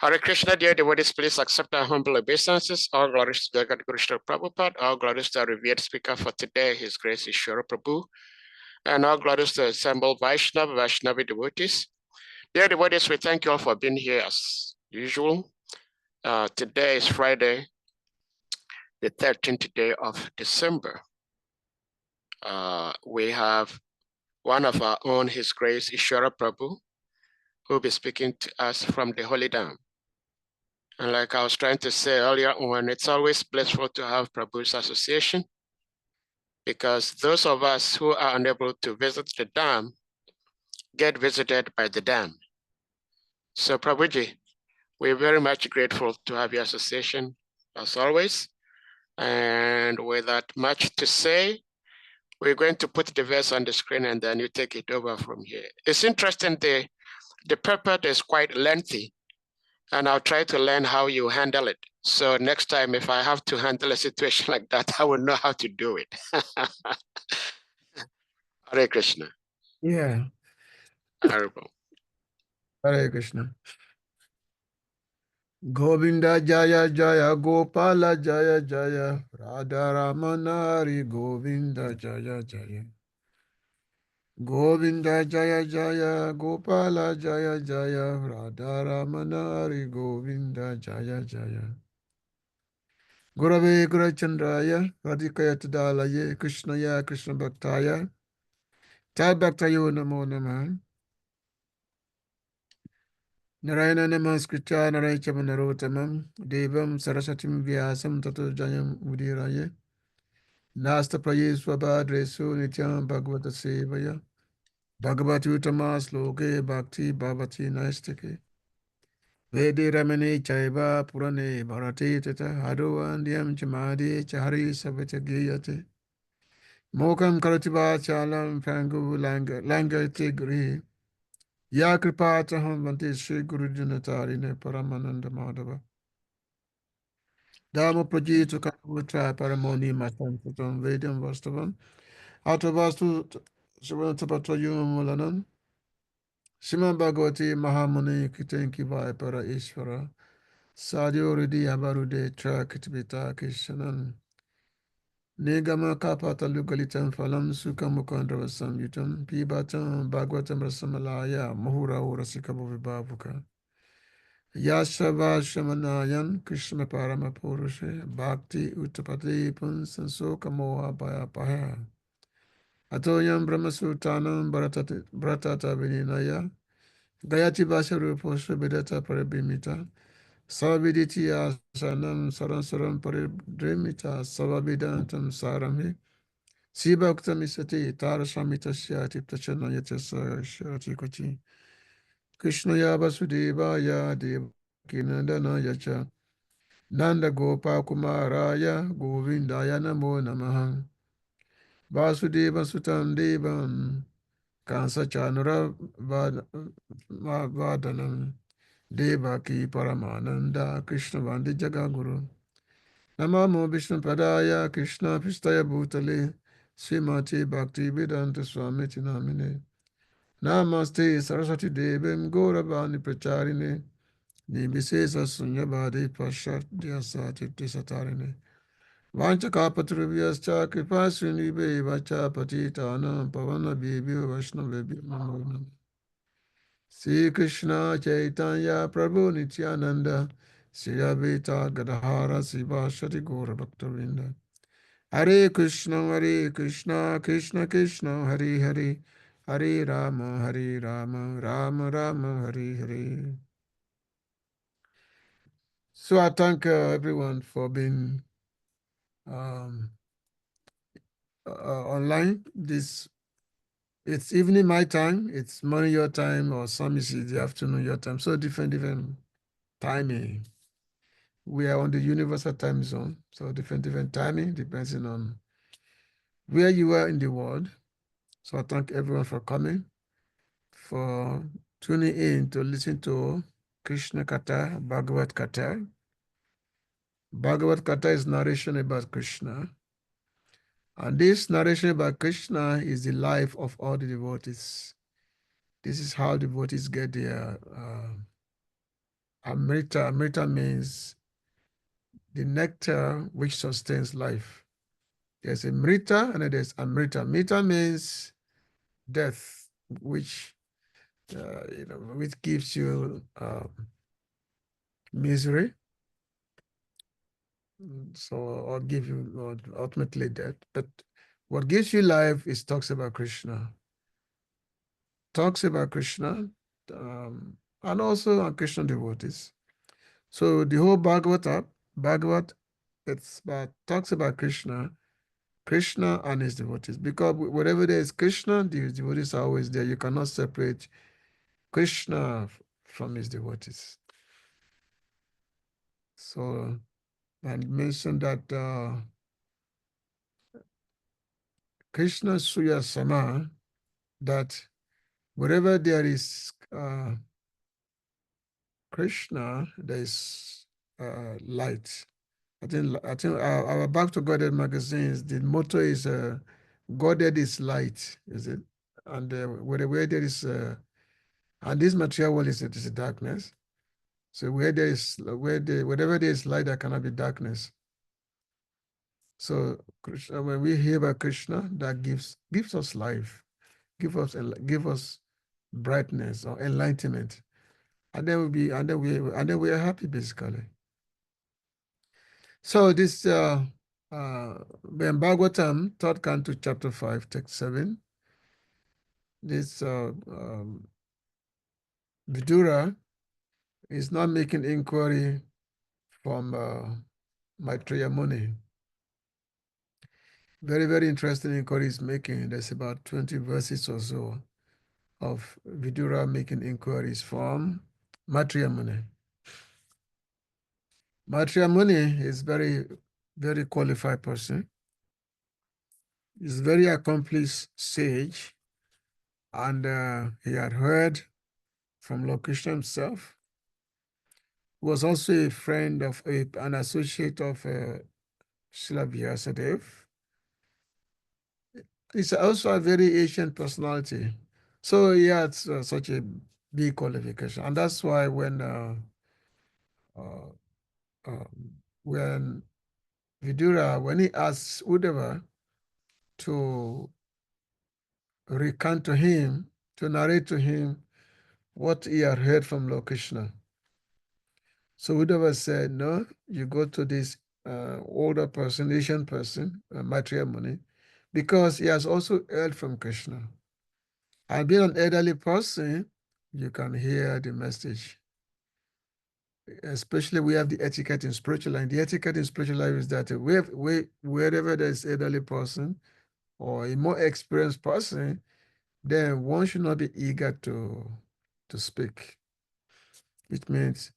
Hare Krishna, dear devotees, please accept our humble obeisances. All glories to Jagat Guru Srila Prabhupada. All glories to our revered speaker for today, His Grace Ishwara Prabhu. And all glories to assembled Vaishnavi devotees. Dear devotees, we thank you all for being here as usual. Today is Friday, the 13th day of December. We have one of our own, His Grace Ishwara Prabhu, who will be speaking to us from the Holy Dam. And like I was trying to say earlier on, it's always blissful to have Prabhu's association, because those of us who are unable to visit the dam get visited by the dam. So Prabhuji, we're very much grateful to have your association as always. And without much to say, we're going to put the verse on the screen and then you take it over from here. It's interesting, the purport is quite lengthy, and I'll try to learn how you handle it. So next time, if I have to handle a situation like that, I will know how to do it. Hare Krishna. Yeah. Honorable. Hare Krishna. Govinda Jaya Jaya Gopala Jaya Jaya Radha Ramanari Govinda Jaya Jaya Govinda Jaya Jaya Gopala Jaya Jaya Radha Ramanari Govinda Jaya Jaya Gurave Gurachandraya Radhikaya Tadalaye Krishnaya Krishna Bhaktaya Tad Bhaktayo Namo Namah Narayana Namaskritya Narayacham Narotamam Devam Saraswatim Vyasam Tato Jayam Udiraye Nasta Praye Swabhadresu Nityam Bhagavata Sevaya Bhagavati Uttamas Loke Bhakti Bhavati Naistake Vede Ramane Chaiva Purane Bharate Tata Hadovandyam Chamadi Chahari Savata Giyate Mokam Karatiba Chalam Pangu Langa Tigri Ya Kripataham Vante Shri Guru Janatarine Paramananda Madhava Dharma Prajita Kavutra Paramoni Matan Putam Vedam Vastavam Atavastu Shivantabatra Yumulanan Shiman Bhagavati Mahamuni Kitenki Vai Para Ishvara Sadhyo Ridi Abarude Trakitbita Kishanan Nigama Kapata Lugalitan Phalam Sukamukandra Samyutam Pibatam Bhagavatam Rasamalaya Mahura Urasikabu Vibhavuka Yashava Shamanayan Krishna Parama Purushe Bhakti Uttapati Punsansoka Moha Paya Paya Atoyam Brahmasutanam Bharatata Vininaya Gayati Vasarupo Subhidata Parabhimita Saviditi Asanam Saransaram Paridrimita Savavidantam Sarami Sibhaktamisati Tarasamita Syati Tachanayata Shati Kochi Krishnaya Vasudevaya Devakinandana Yacha Nanda Gopa Kumaraya Govindaya Namo Namaha Vasudeva Sutam Devam Kansa Chanura Vadanam Devaki Paramananda Krishna Vandi Jagaguru Namamo Vishnu Padaya Krishna Pistaya Bhutale Srimati Bhakti Vedanta Swami Tinamine Namaste Saraswati Devim Gauravani Pracharine Nibisesa Sunyabadi Pashat Dyasati Tisatarine Vanchakapatruviyascha Kripasrinibe Vacha Patitanam Pavana Bhibhyo Vaishnavebhyo Namo Namaha Sri Krishna Chaitanya Prabhu Nityananda Sri Advaita Gadadhara Sivasati Gaura Bhaktavinda Hare Krishna Krishna Krishna Hare Hare Hare Rama Rama Rama Hare Hare. So I thank everyone for being online. It's evening my time, it's morning your time, or some is the afternoon your time. So different timing. We are on the universal time zone, so different timing depending on where you are in the world. So I thank everyone for coming, for tuning in to listen to Krishna Katha, Bhagavad Katha. Bhagavad Katha is narration about Krishna. And this narration about Krishna is the life of all the devotees. This is how devotees get their Amrita. Amrita means the nectar which sustains life. There's a Mrita and there's Amrita. Mrita means death, which which gives you misery. So, or give you ultimately death. But what gives you life is talks about Krishna. Talks about Krishna, and also on Krishna devotees. So the whole Bhagavat, talks about Krishna, Krishna and his devotees. Because wherever there is Krishna, the devotees are always there. You cannot separate Krishna from his devotees. So I mentioned that Krishna Suya Sama, that wherever there is Krishna, there is light. I think our Back to Godhead magazines, the motto is Godhead is light, is it? And where there is, and this material world is a darkness. So wherever there is light, there cannot be darkness. So Krishna, when we hear about Krishna, that gives us life, give us brightness or enlightenment, and then we are happy basically. So this Bhagavatam, third canto, chapter 5, text 7. This Vidura is not making inquiry from Maitreya Muni. Very, very interesting inquiry is making. There's about 20 verses or so of Vidura making inquiries from Maitreya Muni. Maitreya Muni is very, very qualified person. He's a very accomplished sage, and he had heard from Lord Krishna himself. He was also a friend of an associate of Srila Vyasadeva. He's also a very ancient personality. So he had such a big qualification. And that's why when Vidura, when he asked Uddhava to recount to him, to narrate to him what he had heard from Lord Krishna. So Uddhava said, no, you go to this older person, Asian person, Maitreya Muni, because he has also heard from Krishna. And being an elderly person, you can hear the message. Especially we have the etiquette in spiritual life. The etiquette in spiritual life is that wherever there's an elderly person or a more experienced person, then one should not be eager to speak. Which means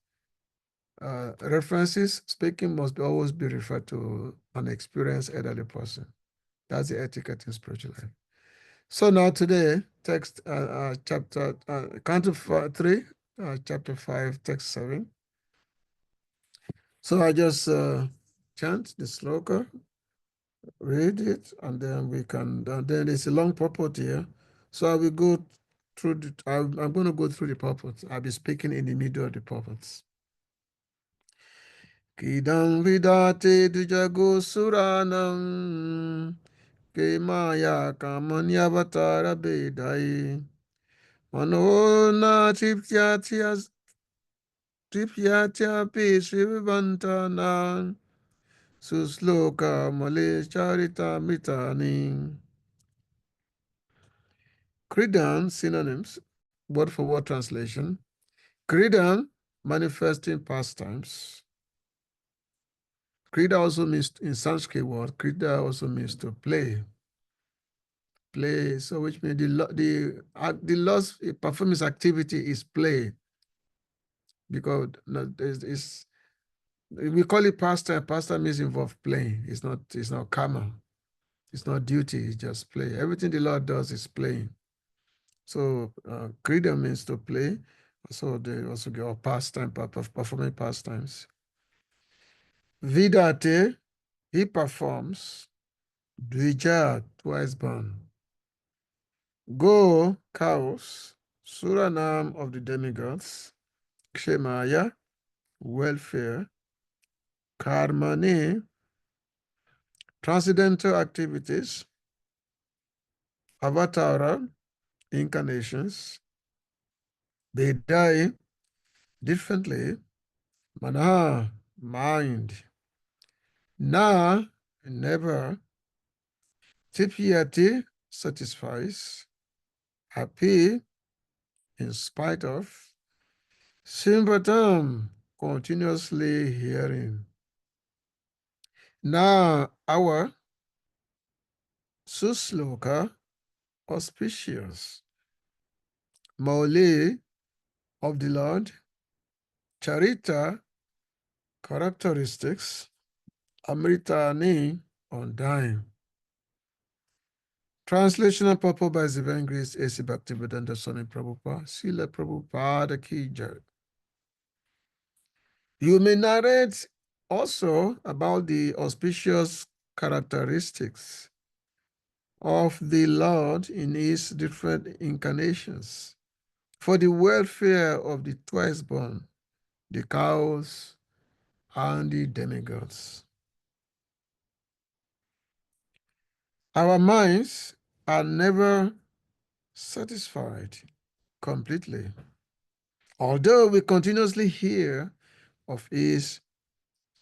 references, speaking must always be referred to an experienced elderly person. That's the etiquette in spiritual life. So now today, text chapter canto 3, chapter 5, text 7. So I just chant the sloka, read it, and then we can. Then there's a long purport here, so I will go through. I'm going to go through the purport. I'll be speaking in the middle of the purports. Kidam vidate dujago suranam ke maya kamanyavatara bedai manona tripyatya pi shivantana susloka male charita mitani. Kridam synonyms, word for word translation. Kridam, manifesting pastimes. Krida also means, in Sanskrit word, Krida also means to play. Play, so which means the lost performance activity is play. Because we call it pastime. Pastime means involve playing. It's not karma. It's not duty, it's just play. Everything the Lord does is playing. So Krida means to play. So they also give pastime, performing pastimes. Vidate, he performs. Dvija, twice born. Go, cows, Suranam of the demigods. Kshemaya, welfare, karmani, transcendental activities, avatara, incarnations. They die differently. Mana, mind. Na, never. Tipyati, satisfies. Happy, in spite of. Simpatam, continuously hearing. Na, our. Susloka, auspicious. Maule, of the Lord. Charita, characteristics. Amritani, undying. Translation and purport by His Divine Grace A.C. Bhaktivedanta Swami Prabhupada, Srila Prabhupada Ki Jai. You may narrate also about the auspicious characteristics of the Lord in His different incarnations for the welfare of the twice born, the cows, and the demigods. Our minds are never satisfied completely, although we continuously hear of His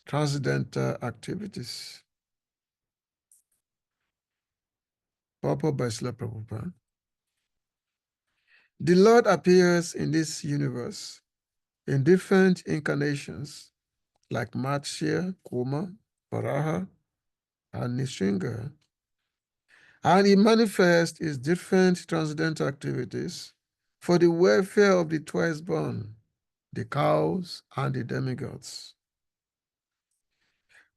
transcendental activities. Purport by Srila Prabhupada. The Lord appears in this universe in different incarnations like Matsya, Kuma, Varaha, and Nisringa, and He manifests His different transcendental activities for the welfare of the twice born, the cows, and the demigods.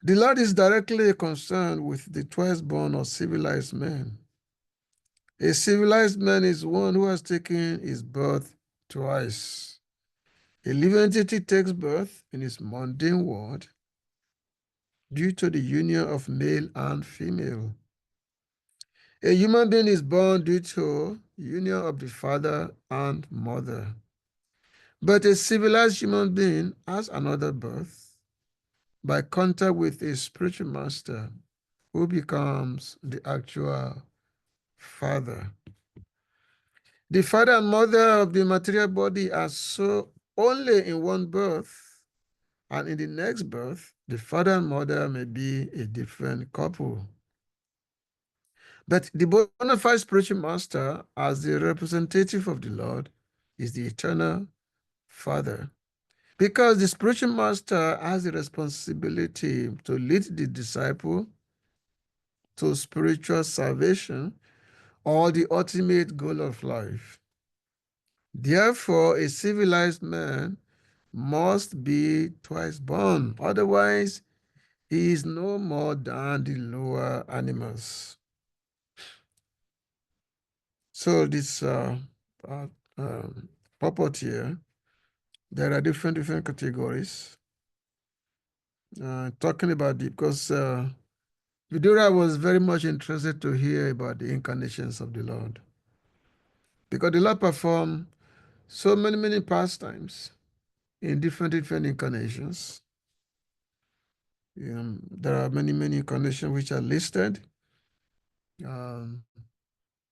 The Lord is directly concerned with the twice born or civilized man. A civilized man is one who has taken his birth twice. A living entity takes birth in his mundane world due to the union of male and female. A human being is born due to union of the father and mother. But a civilized human being has another birth by contact with a spiritual master who becomes the actual father. The father and mother of the material body are so only in one birth, and in the next birth, the father and mother may be a different couple. But the bona fide spiritual master, as the representative of the Lord, is the eternal Father. Because the spiritual master has the responsibility to lead the disciple to spiritual salvation or the ultimate goal of life. Therefore, a civilized man must be twice born. Otherwise, he is no more than the lower animals. So this purport here, there are different categories. Talking about it, because Vidura was very much interested to hear about the incarnations of the Lord. Because the Lord performed so many pastimes in different incarnations. There are many incarnations which are listed,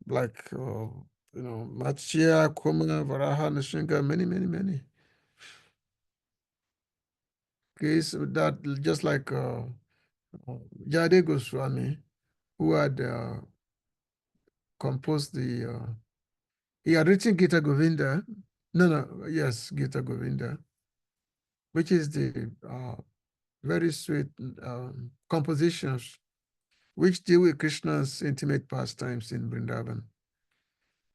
like Matsya, Kuma, Varaha, Nrsimha, many. Case that just like Jade Goswami, who had composed he had written Gita Govinda. Yes, Gita Govinda, which is the very sweet compositions which deal with Krishna's intimate pastimes in Vrindavan.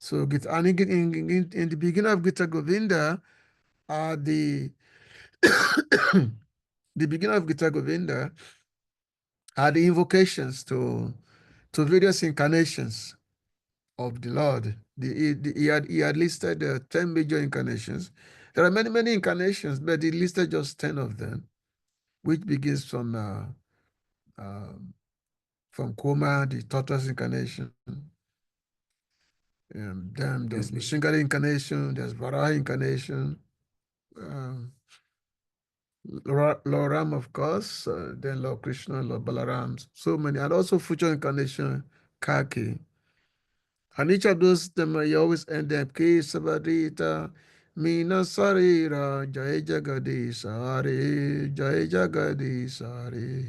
So, in the beginning of Gita Govinda, the beginning of Gita Govinda are the invocations to various incarnations of the Lord. He had listed 10 major incarnations. There are many incarnations, but he listed just 10 of them, which begins from Koma, the tortoise incarnation. Then there's Nrsimha incarnation, there's Varaha incarnation. Lord Ram, of course, then Lord Krishna, Lord Balaram, so many, and also future incarnation, Kaki. And each of those, them you always end them, Ki Sabadita, Mina Sarira, Jai Jagadi Sari, Jai Jagadi Sari.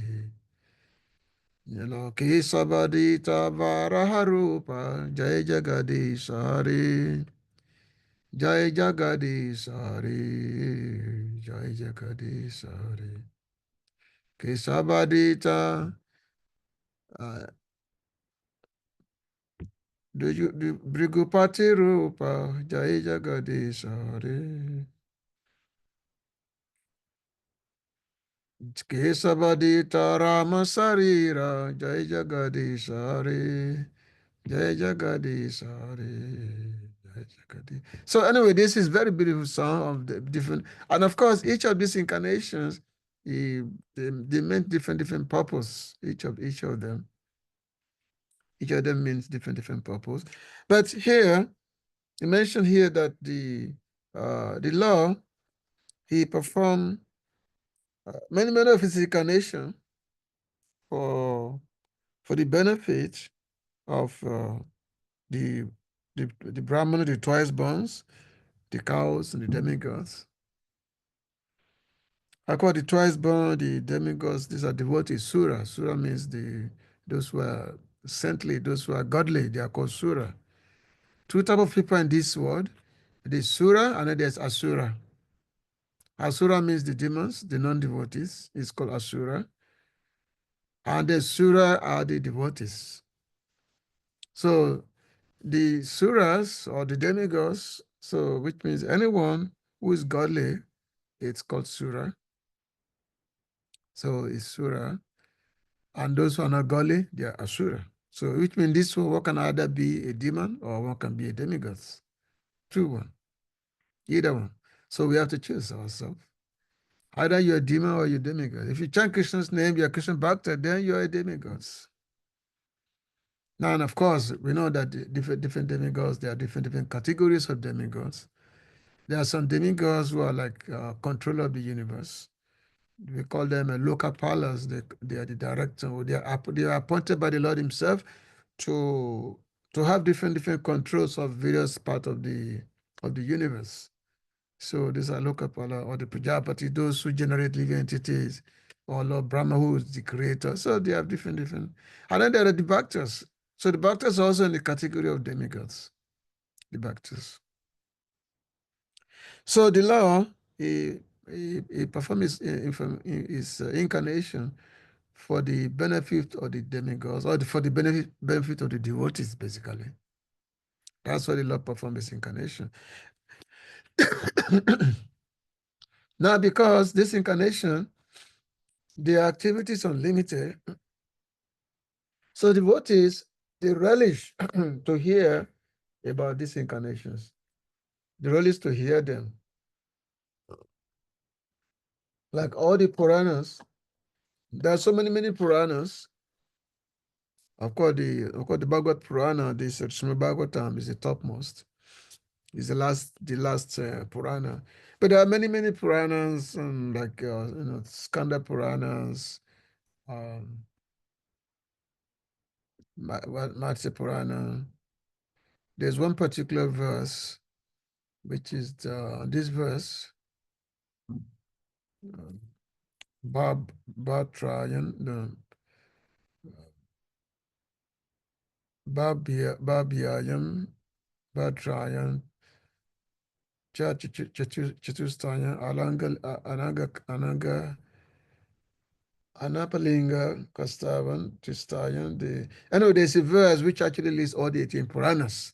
You know, Ki Sabadita Varaharupa, Jai Jagadi Sari. Jai Jagadi Sari, Jai Jagadi Sari. Kesabadita, uh, Brigupati Rupa, Jai Jagadi Sari. Kesabadita Rama Sarira, Jai Jagadi Sari, Jai Jagadi Sari. So anyway, this is very beautiful song of the different, and of course, each of these incarnations, they meant different purpose. Each of them means different purpose. But here, you mentioned here that the law, he performed many of his incarnation for the benefit of the the Brahmana, the twice borns, the cows, and the demigods. I call the twice born, the demigods, these are devotees, Sura. Sura means those who are saintly, those who are godly, they are called Sura. Two types of people in this world, there's Sura and then there's Asura. Asura means the demons, the non-devotees, is called Asura. And the Sura are the devotees. So the Suras or the demigods, so which means anyone who is godly, it's called Sura. So it's Sura. And those who are not godly, they are Asura. So which means this one can either be a demon or one can be a demigod. True one. Either one. So we have to choose ourselves. Either you're a demon or you're a demigod. If you chant Krishna's name, you're a Krishna Bhakta, then you're a demigod. Now, and of course, we know that different demigods, there are different categories of demigods. There are some demigods who are like controller of the universe. We call them local powers. They are the director. Or they are appointed by the Lord Himself to have different controls of various parts of the universe. So these are local power or the Prajapati, those who generate living entities, or Lord Brahma, who is the creator. So they have different. And then there are the Bhaktas. So the Bhaktas are also in the category of demigods, the Bhaktas. So the Lord, he performed his incarnation for the benefit of the demigods, or for the benefit of the devotees, basically. That's why the Lord performed his incarnation. Now, because this incarnation, the activity is unlimited, so devotees, they relish to hear about these incarnations. They relish to hear them. Like all the Puranas, there are so many Puranas. Of course, the Bhagavad Purana, this Srimad Bhagavatam is the topmost. It's the last Purana. But there are many Puranas, like Skanda Puranas, Matsya Purana. There's one particular verse, which is this verse, Batrayan, Babhyayam, Batrayan, Chatustayan, Ananga, Anapalinga, Kastavan, Tristayan. Anyway, there's a verse which actually lists all the 18 Puranas.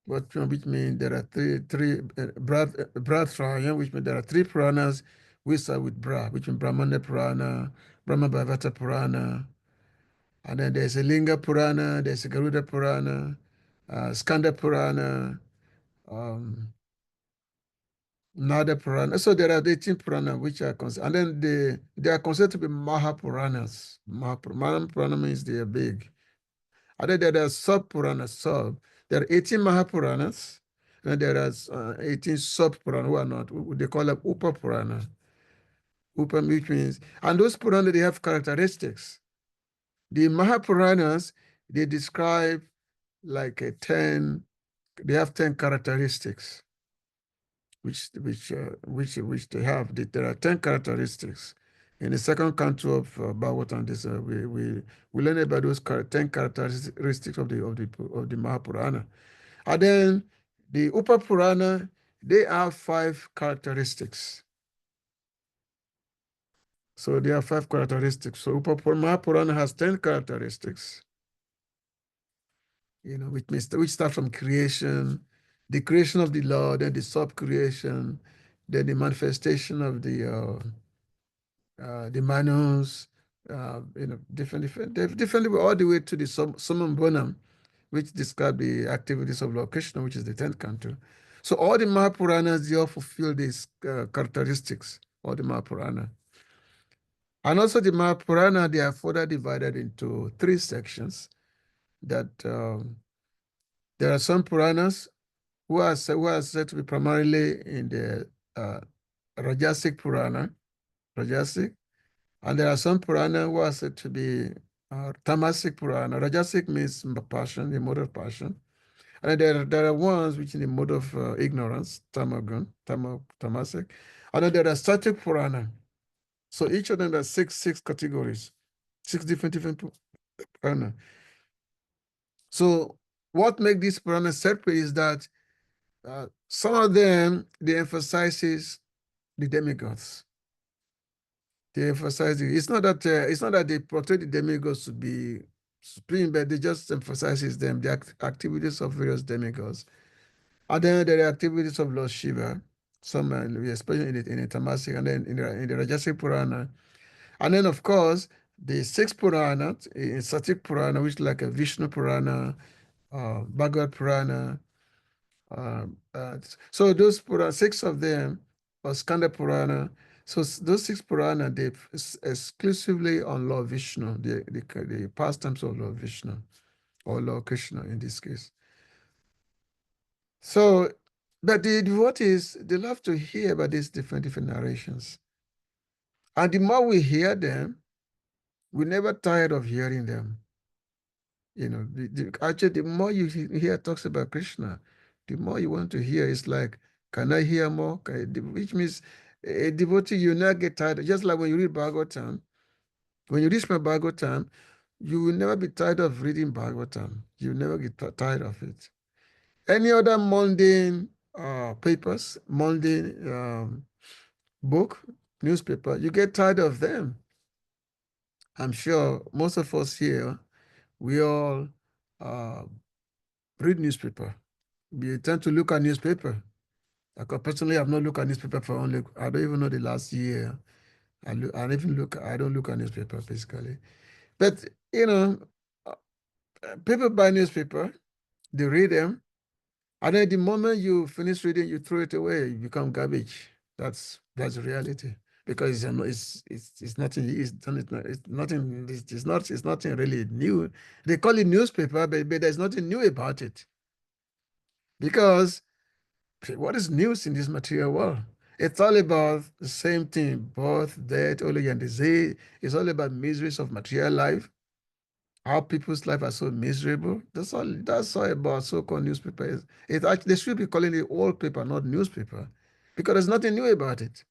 Which means there are three Bratrayan, which means there are 3 Puranas. We start with Bra, which means Brahmana Purana, Brahma Bhavata Purana, and then there's a Linga Purana, there's a Garuda Purana, Skanda Purana, Nada Purana. So there are 18 Purana which are considered, and then they are considered to be Mahapuranas. Mahapurana means they are big. And then there are sub-Puranas, There are 18 Mahapuranas, and there are 18 sub-Puranas who are not, they call them Upa Purana. Upa, which means, and those Puranas, they have characteristics. The Mahapuranas, they describe like a 10, they have 10 characteristics, which they have. There are 10 characteristics. In the second canto of Bhagavatam, this we learn about those 10 characteristics of the Mahapurana. And then the Upa Purana, they have 5 characteristics. So there are 5 characteristics. So Upa Mahapurana has 10 characteristics. Which start from creation, the creation of the Lord, then the sub-creation, then the manifestation of the Manus, different all the way to the Summum Bonum, which describe the activities of Lord Krishna, which is the 10th canto. So all the Mahapuranas, they all fulfill these characteristics, all the Mahapurana. And also the Mahapurana, they are further divided into 3 sections that there are some Puranas who are said to be primarily in the Rajasic Purana, Rajasic, and there are some Purana who are said to be Tamasic Purana. Rajasic means passion, the mode of passion. And there are ones which in the mode of ignorance, Tamasic. And then there are Sattvic Purana. So each of them has six categories, 6 different Purana. So what makes these Puranas separate is that some of them, they emphasizes the demigods. They emphasize it. It's not that they portray the demigods to be supreme, but they just emphasizes them, the activities of various demigods. And then there are activities of Lord Shiva, some especially in the Tamasic, and then in the Rajasic Purana. And then of course the 6 Purana, in Sattvic Purana, which is like a Vishnu Purana, Bhagavad Purana. So those Purana, 6 of them, or Skanda Purana. So those 6 Purana, they exclusively on Lord Vishnu, the pastimes of Lord Vishnu, or Lord Krishna in this case. So, but the devotees, they love to hear about these different narrations. And the more we hear them, we're never tired of hearing them. Actually, the more you hear talks about Krishna, the more you want to hear. It's like, can I hear more? Which means a devotee, you never get tired. Just like when you read Bhagavatam, when you read my Bhagavatam, you will never be tired of reading Bhagavatam. You never get tired of it. Any other mundane papers, mundane book, newspaper, you get tired of them. I'm sure most of us here, we all read newspaper. We tend to look at newspaper. Like personally, I've not looked at newspaper for I don't even know the last year. I don't look at newspaper basically. But, people buy newspaper, they read them, and then the moment you finish reading, you throw it away, you become garbage. That's the reality. Because it's nothing, it's nothing really new. They call it newspaper, but there's nothing new about it. Because what is news in this material world? It's all about the same thing, birth, death, only and disease. It's all about miseries of material life. How people's life are so miserable. That's all about so-called newspaper. It actually, they should be calling it old paper, not newspaper, because there's nothing new about it.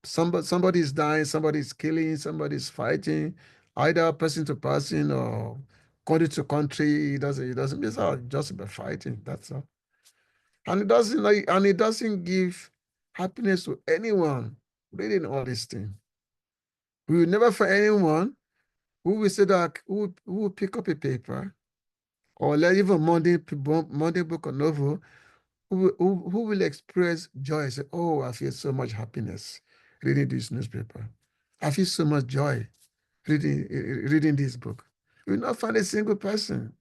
Somebody's dying, somebody's killing, somebody's fighting, either person to person or country to country. It doesn't. It's all just about fighting. That's all. And it doesn't give happiness to anyone reading all these things. We will never find anyone who will say that who will pick up a paper or even Monday book or novel who will express joy, say, oh, I feel so much happiness reading this newspaper. I feel so much joy reading this book. You will not find a single person.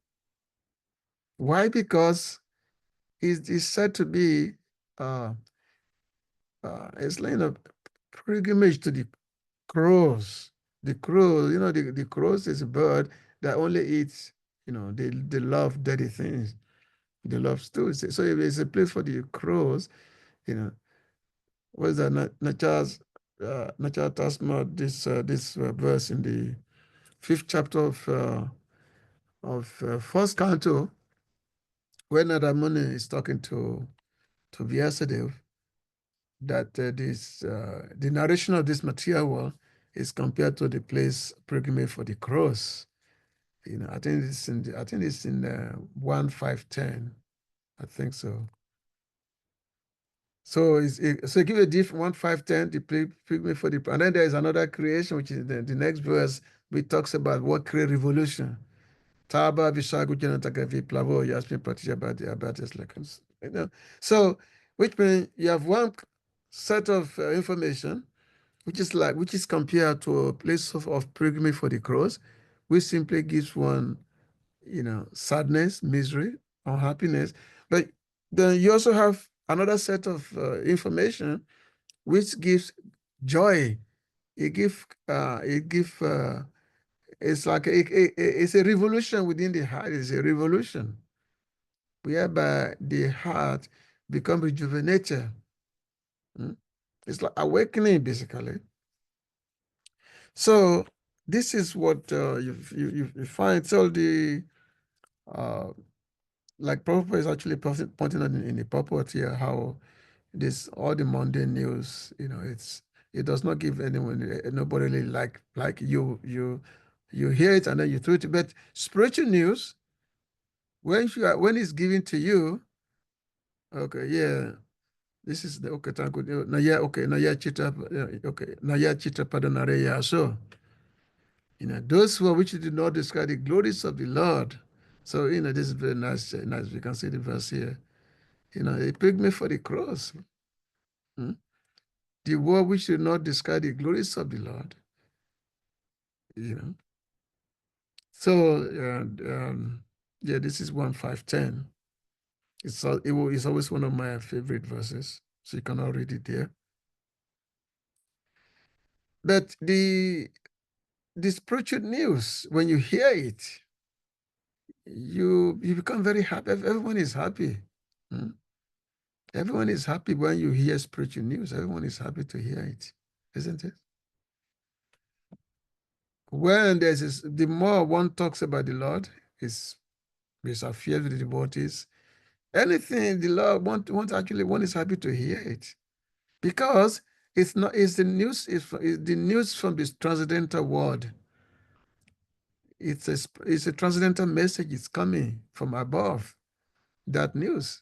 Why? Because it's said to be it's like a pilgrimage to the crows. The crow, the crows is a bird that only eats, they love dirty things. They love stools. So if it's a place for the crows, what is that? Not just this verse in the 5th chapter of First Canto, when Adamoni is talking to Vyasadeva, that the narration of this material world is compared to the place pilgrimage for the cross. I think it's in 1:5:10. I think so. So so give a different 1:5:10, the pilgrimage for the, and then there is another creation, which is the next verse, which talks about what create revolution. Taba Vishagu Janatakavi Plavo Yasmin Pratisha about this lessons. So which means you have one set of information which is compared to a place of pilgrimage for the cross, which simply gives one, sadness, misery, unhappiness. But then you also have another set of information which gives joy. It's like it's a revolution within the heart. It's a revolution whereby the heart becomes rejuvenated. It's like awakening, basically. So this is what you find. So like Prabhupada is actually pointing out in the purport here how all the mundane news, it does not give anyone, nobody really like you hear it and then you throw it. But spiritual news, when it's given to you, okay, yeah, this is the okay, thank you. Now yeah, okay, now yeah, chita, okay, now yeah, chita padonare ya. So, those who are which do not describe the glories of the Lord. So, this is very nice, nice. We can see the verse here. He picked me for the cross. The word which do not describe the glories of the Lord. So, yeah, this is 1:5:10. It's always one of my favorite verses. So you cannot read it there. But the spiritual news, when you hear it, you become very happy. Everyone is happy. Everyone is happy when you hear spiritual news. Everyone is happy to hear it, isn't it? When the more one talks about the Lord, his affairs with the devotees, anything the Lord one is happy to hear it, because it's the news from this transcendental world. It's a transcendental message. It's coming from above. That news.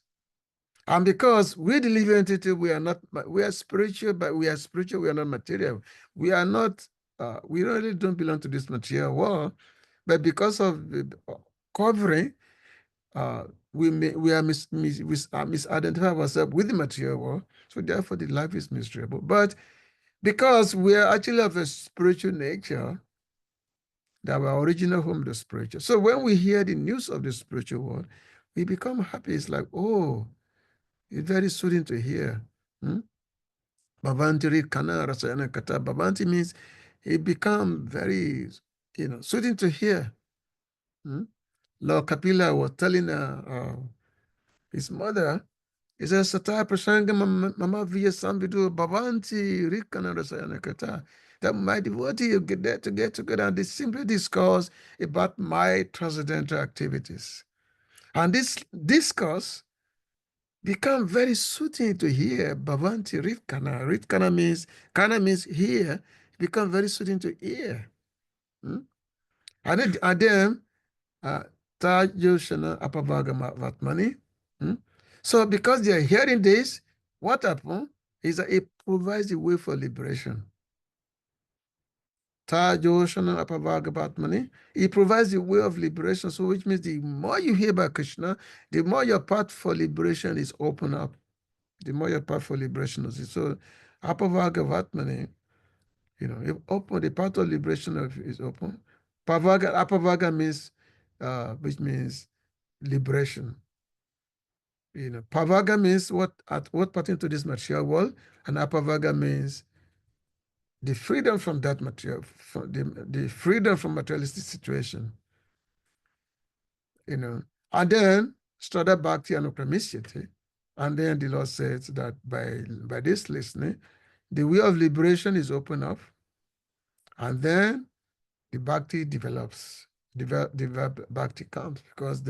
And because we the living entity, we are spiritual, but we are spiritual, we are not material. We are not, we really don't belong to this material world, but because of the covering, we are misidentify ourselves with the material world, so therefore the life is miserable. But because we are actually of a spiritual nature, that our original home, the spiritual. So when we hear the news of the spiritual world, we become happy. It's like, oh, it's very soothing to hear. Bhavanti Kana Rasayana Kata. Bhavanti means it become very, soothing to hear. Lord Kapila was telling his mother, he says, Sata Prasanga Mama Via Sambidu Bhavanti Rikana Rasayana Kata. That my devotee you get there to get together and they simply discuss about my transcendental activities. And this discourse become very soothing to hear. Bhavanti Ritkana. Ritkana means, kana means hear. Become very soothing to hear. And then, Tajoshana Apavaga Vatmani. So because they are hearing this, what happens is that it provides the way for liberation. Tajoshana Apavaga Vatmani. It provides the way of liberation. So which means the more you hear about Krishna, the more your path for liberation is open up. The more your path for liberation is. So Apavaga Vatmani, if open, the path of liberation is open. Apavaga means, which means liberation. Pavaga means what pertains to this material world, and apavaga means the freedom from that material, the freedom from materialistic situation. And then Strada Bhakti and Upramishiti. And then the Lord says that by this listening, the way of liberation is opened up, and then the bhakti develops. The bhakti comes because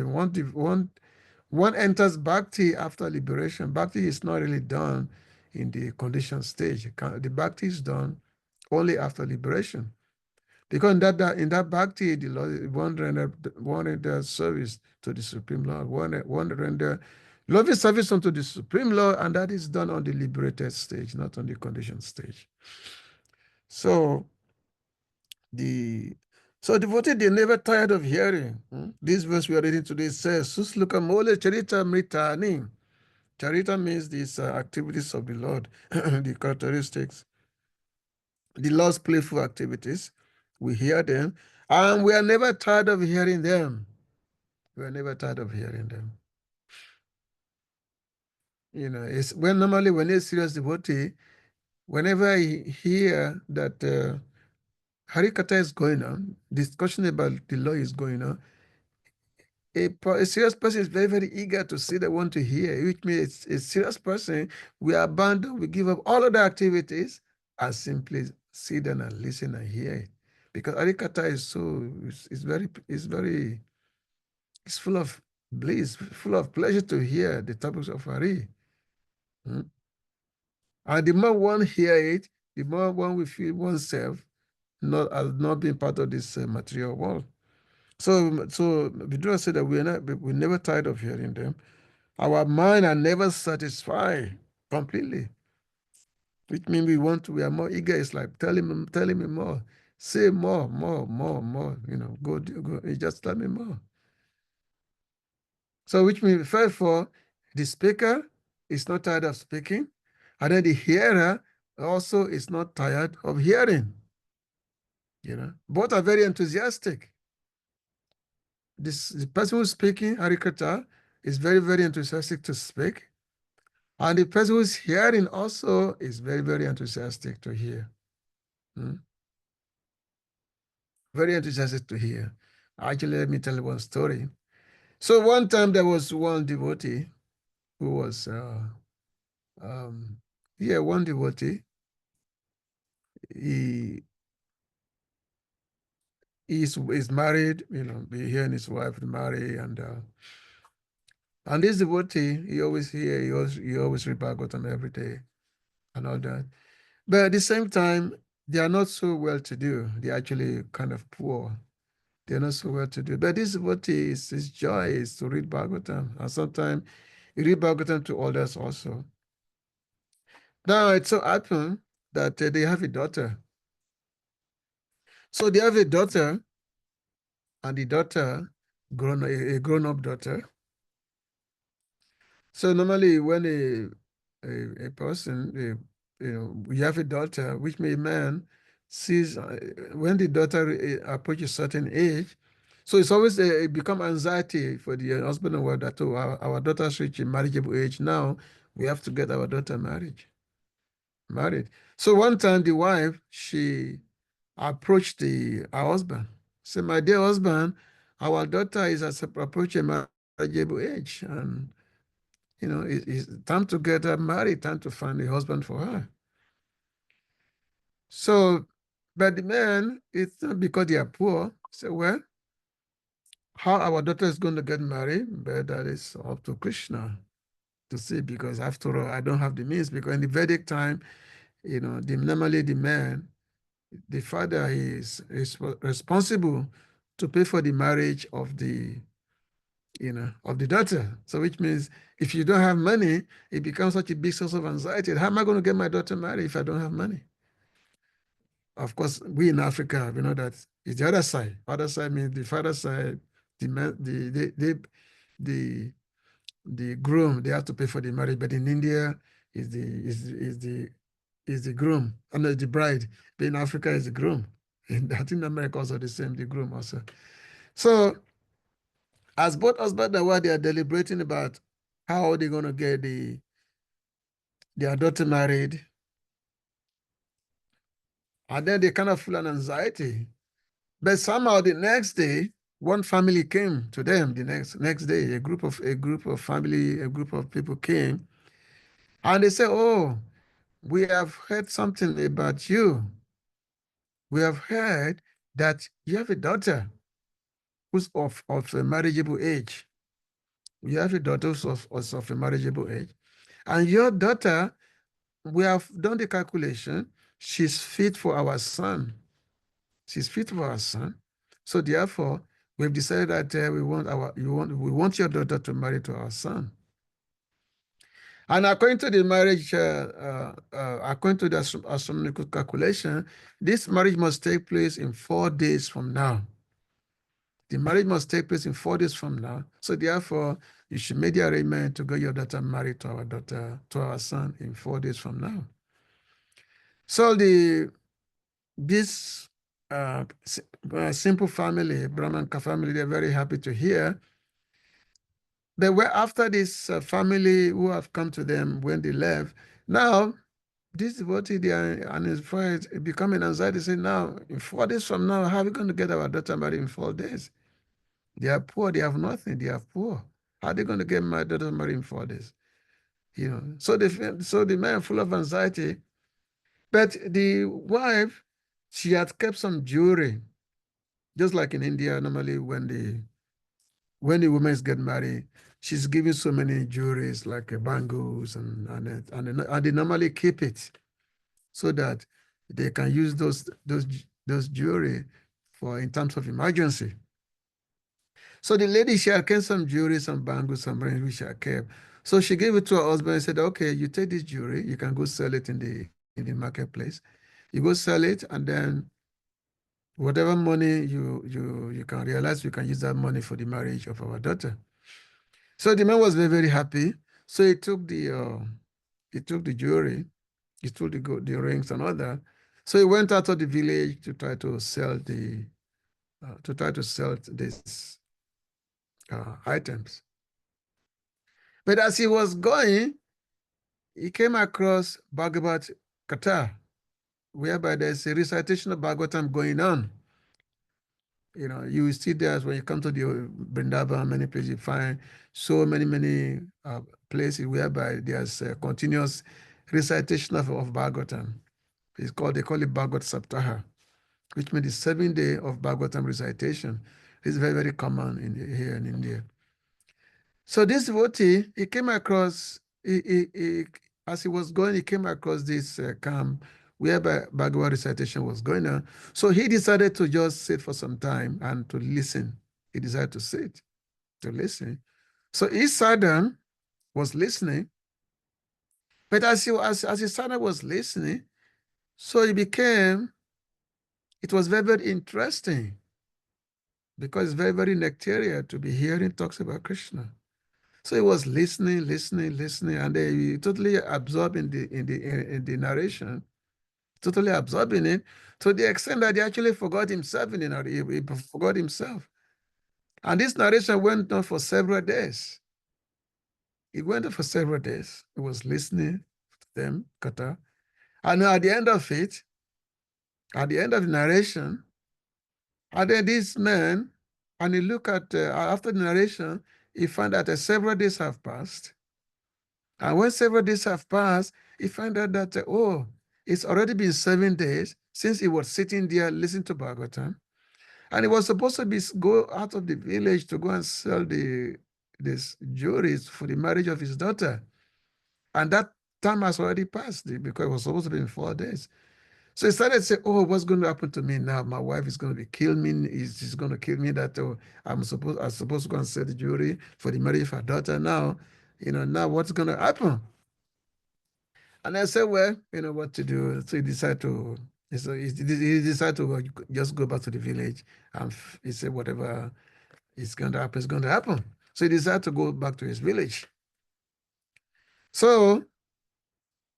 one enters bhakti after liberation. Bhakti is not really done in the conditioned stage. The bhakti is done only after liberation. Because in that bhakti, the Lord one render service to the Supreme Lord, one render loving service unto the Supreme Lord, and that is done on the liberated stage, not on the conditioned stage. So devotee, they never tired of hearing. This verse we are reading today says, Susluka mole charita mritani. Charita means these activities of the Lord, the characteristics, the Lord's playful activities. We hear them, and we are never tired of hearing them. We are never tired of hearing them. You know, it's normally when a serious devotee, whenever I hear that Harikata is going on, discussion about the law is going on, a serious person is very, very eager to see, they want to hear, which means a serious person, we abandon, we give up all other activities and simply sit down and listen and hear it. Because Harikata it's full of bliss, full of pleasure to hear the topics of Hari. And the more one hear it, the more one will feel oneself as not being part of this material world. So Vidura said that we're never tired of hearing them. Our mind are never satisfied completely, which means we are more eager. It's like telling me more, say more. You know, go. Just tell me more. So which means first of all, the speaker is not tired of speaking, and then the hearer also is not tired of hearing. You know, both are very enthusiastic. The person who's speaking, Harikata, is very, very enthusiastic to speak. And the person who's hearing also is very, very enthusiastic to hear. Very enthusiastic to hear. Actually, let me tell you one story. So one time there was one devotee who was, one devotee. He is married, you know, he and his wife marry, and this devotee, he always read Bhagavatam every day and all that. But at the same time, they are not so well-to-do. They're actually kind of poor. They're not so well-to-do. But this devotee, his joy is to read Bhagavatam, and sometimes he read Bhagavatam to others also. Now, it so happened that they have a daughter. So they have a daughter, and the daughter, a grown-up daughter. So normally when a person, you have a daughter, which may man sees when the daughter approaches a certain age, so it's always it become anxiety for the husband and wife that our daughter's reaching marriageable age now, we have to get our daughter married. So one time the wife, she approached her husband, said, "My dear husband, our daughter is approaching marriageable age, and it's time to get her married, time to find a husband for her." So, but the man, it's not because they are poor. Say, well, how our daughter is going to get married, but that is up to Krishna to see, because after all, I don't have the means. Because in the Vedic time, normally the man, the father, is responsible to pay for the marriage of the daughter. So which means if you don't have money, it becomes such a big source of anxiety. How am I going to get my daughter married if I don't have money? Of course, we in Africa, we know that it's the other side. Other side means the father side, the groom, they have to pay for the marriage. But in India, is the groom, and the bride. But in Africa, is the groom. In Latin America, also the same, the groom also. So as both husband and wife, they are deliberating about how they're going to get their daughter married. And then they kind of feel an anxiety. But somehow the next day, one family came to them. The next day, a group of people came, and they said, "Oh, we have heard something about you. We have heard that you have a daughter who's of a marriageable age. You have a daughter who's of a marriageable age. And your daughter, we have done the calculation, she's fit for our son. She's fit for our son. So therefore, we've decided that we want your daughter to marry to our son. And according to the marriage, according to the astronomical calculation, this marriage must take place in 4 days from now. The marriage must take place in 4 days from now. So therefore, you should make the arrangement to get your daughter married to our son in 4 days from now. So this simple family, Brahmanka family, they're very happy to hear. But after this family who have come to them when they left, now this devotee and his friends become an anxiety. Say, now in 4 days from now, how are we going to get our daughter married in 4 days? They are poor. They have nothing. They are poor. How are they going to get my daughter married in 4 days? You know. So the man full of anxiety. But the wife, she had kept some jewelry, just like in India. Normally, when the women get married, she's giving so many jewelries like bangles and they normally keep it so that they can use those jewelry for in terms of emergency. So the lady, she had kept some jewelry, some bangles, some rings which she had kept. So she gave it to her husband and said, okay, you take this jewelry, you can go sell it in the marketplace. You go sell it, and then whatever money you can realize, you can use that money for the marriage of our daughter. So the man was very, very happy. So he took the jewelry, he took the rings and all that. So he went out of the village to try to sell these items. But as he was going, he came across Bhagavad Gita, whereby there's a recitation of Bhagavatam going on. You know, you see there when you come to the Vrindavan, many places you find so many places whereby there's a continuous recitation of Bhagavatam. They call it Bhagavad Saptaha, which means the 7th day of Bhagavatam recitation. It's very, very common here in India. So this devotee, he came across, as he was going, he came across this camp whereby Bhagavad recitation was going on. So he decided to just sit for some time and to listen. He decided to sit, to listen. So he sat down, was listening. But as he sat down, was listening, so it was very, very interesting because it's very, very nectarian to be hearing talks about Krishna. So he was listening, and he totally absorbed in the narration, totally absorbing it, to the extent that he actually forgot himself in the narration. He forgot himself. And this narration went on for several days. It went on for several days. He was listening to them, kata. And at the end of it, at the end of the narration, and then this man, and he looked at, after the narration, he found that several days have passed. And when several days have passed, he found out that, it's already been 7 days since he was sitting there listening to Bhagavatam. And he was supposed to go out of the village to go and sell these jewelries for the marriage of his daughter. And that time has already passed because it was supposed to be in 4 days. So he started to say, what's going to happen to me now? My wife is going to kill me. She's going to kill me that I'm supposed to go and sell the jewelry for the marriage of her daughter now. Now what's going to happen? And I said, well, you know what to do. So he decided to just go back to the village. And he said, whatever is going to happen is going to happen. So he decided to go back to his village. So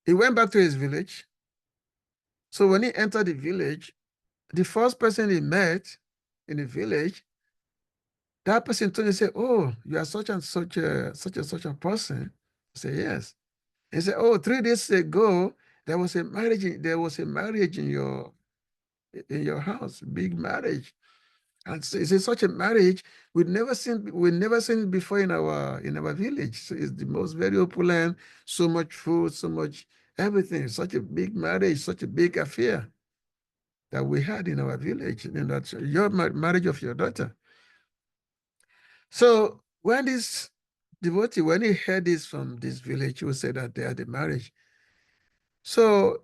he went back to his village. So when he entered the village, the first person he met in the village, that person told him, say, oh, you are such and such a person. I said, yes. He said, 3 days ago, there was a marriage in your house, big marriage. And so it's such a marriage we've never seen it before in our village. So it's the most very opulent, so much food, so much everything, such a big marriage, such a big affair that we had in our village, and that's your marriage of your daughter. So when this devotee, when he heard this from this village, who said that they had a marriage, so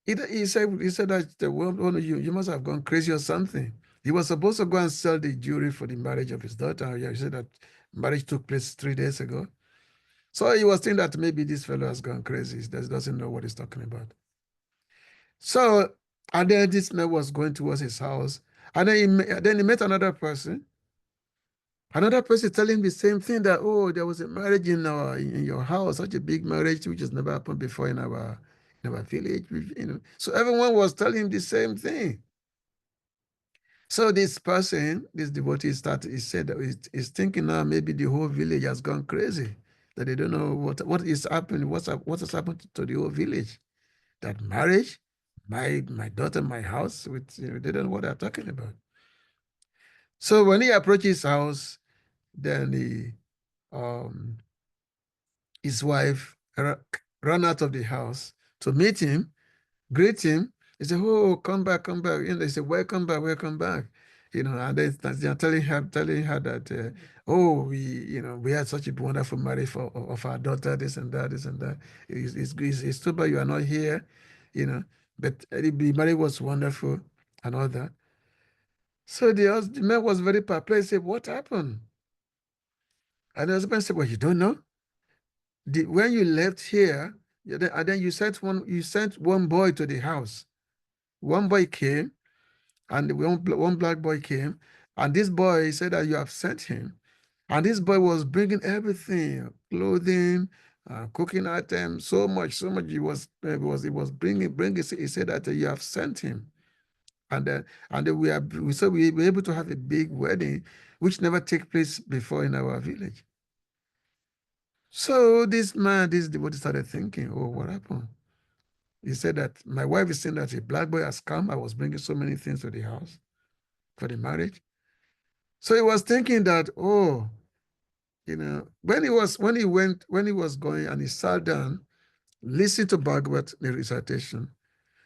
he said that the one of you must have gone crazy or something. He was supposed to go and sell the jewelry for the marriage of his daughter. Yeah, he said that marriage took place 3 days ago. So he was thinking that maybe this fellow has gone crazy. He doesn't know what he's talking about. So, and then this man was going towards his house. And then he met another person. Another person telling him the same thing, that, oh, there was a marriage in your house, such a big marriage which has never happened before in our village. So everyone was telling him the same thing. So this person, this devotee, he said that he's thinking now maybe the whole village has gone crazy, that they don't know what is happening, what has happened to the whole village. That marriage, my daughter, my house, they don't know what they're talking about. So when he approached his house, then his wife ran out of the house to meet him, greet him. He said, "Oh, come back, come back." They said, "Welcome back, welcome back." And they're telling her that, "Oh, we had such a wonderful marriage of our daughter, this and that, this and that. It's too bad you are not here, but the marriage was wonderful and all that." So the man was very perplexed. He said, "What happened?" And the husband said, "Well, you don't know? When you left here, and then you sent one boy to the house. One boy came, and one black boy came, and this boy said that you have sent him, and this boy was bringing everything, clothing, cooking items, so much. He was bringing. He said that you have sent him, and then we were able to have a big wedding, which never take place before in our village. So this devotee started thinking, oh, what happened? He said that my wife is saying that a black boy has come. I was bringing so many things to the house for the marriage. So he was thinking that, oh, when he was going and he sat down, listened to Bhagavad the recitation.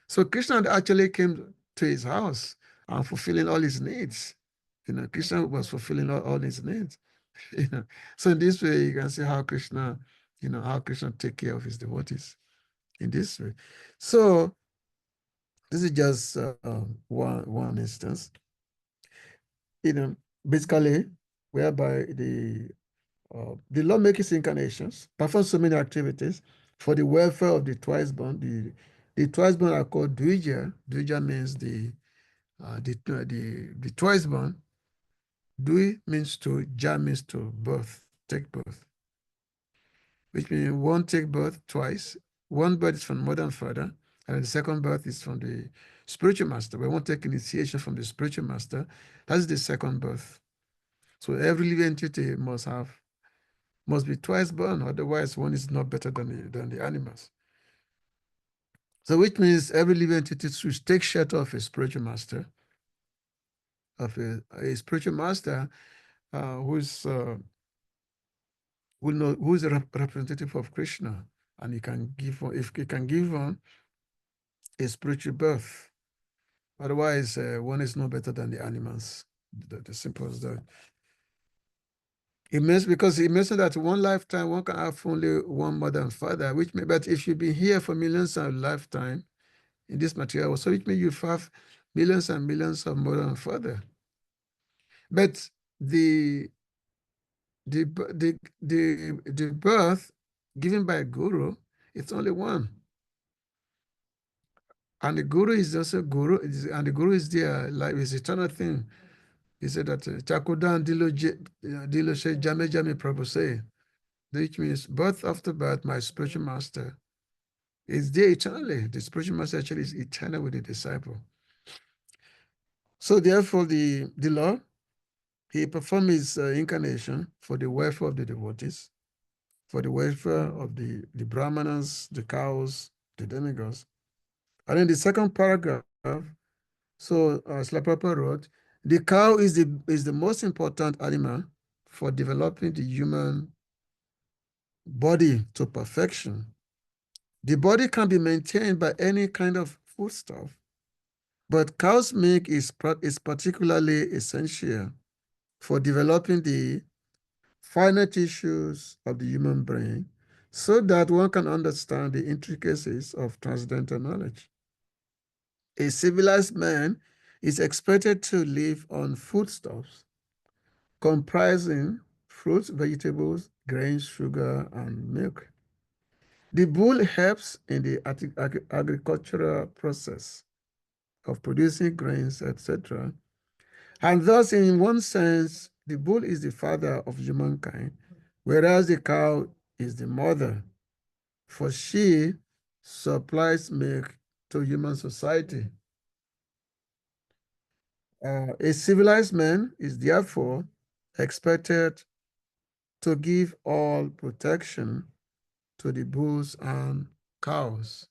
So Krishna actually came to his house and fulfilling all his needs. Krishna was fulfilling all his needs. So in this way, you can see how Krishna take care of his devotees in this way. So this is just one instance. Basically, whereby the Lord makes his incarnations, perform so many activities for the welfare of the twice born. The twice born are called Dvija. Dvija means the twice born. Dvi means to, Ja means to birth, take birth. Which means one take birth twice. One birth is from mother and father, and the second birth is from the spiritual master. We won't take initiation from the spiritual master. That's the second birth. So every living entity must be twice born, otherwise one is not better than the animals. So which means every living entity should take shelter of a spiritual master, spiritual master who's a representative of Krishna, and he can give on a spiritual birth. Otherwise, one is no better than the animals. The simple as that. Because it means that one lifetime one can have only one mother and father, but if you've been here for millions of lifetime in this material, so it means you have millions and millions of mother and father. But the birth given by a guru, it's only one. And the guru is also guru, and the guru is there, like it's eternal thing. He said that Chakudan Diloshe Jame Jame Prabhu say, which means birth after birth, my spiritual master is there eternally. The spiritual master actually is eternal with the disciple. So therefore, the Lord, he performed his incarnation for the welfare of the devotees, for the welfare of the brahmanas, the cows, the demigods. And in the second paragraph, so Srila Prabhupada wrote, the cow is the most important animal for developing the human body to perfection. The body can be maintained by any kind of foodstuff, but cow's milk is particularly essential for developing the finer tissues of the human brain so that one can understand the intricacies of transcendental knowledge. A civilized man is expected to live on foodstuffs comprising fruits, vegetables, grains, sugar, and milk. The bull helps in the agricultural process of producing grains, etc. And thus, in one sense, the bull is the father of humankind, whereas the cow is the mother, for she supplies milk to human society. A civilized man is therefore expected to give all protection to the bulls and cows.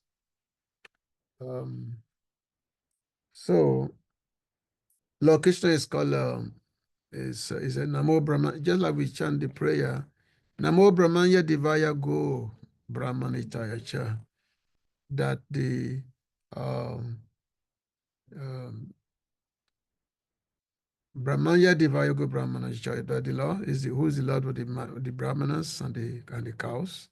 So location is called is a Namo Brahman, just like we chant the prayer, Namo Brahmanya Divaya Go Brahmanitayacha, that the Brahmanya Divaya Go Brahmanitayacha, that the Lord is who is the Lord with the Brahmanas and the cows.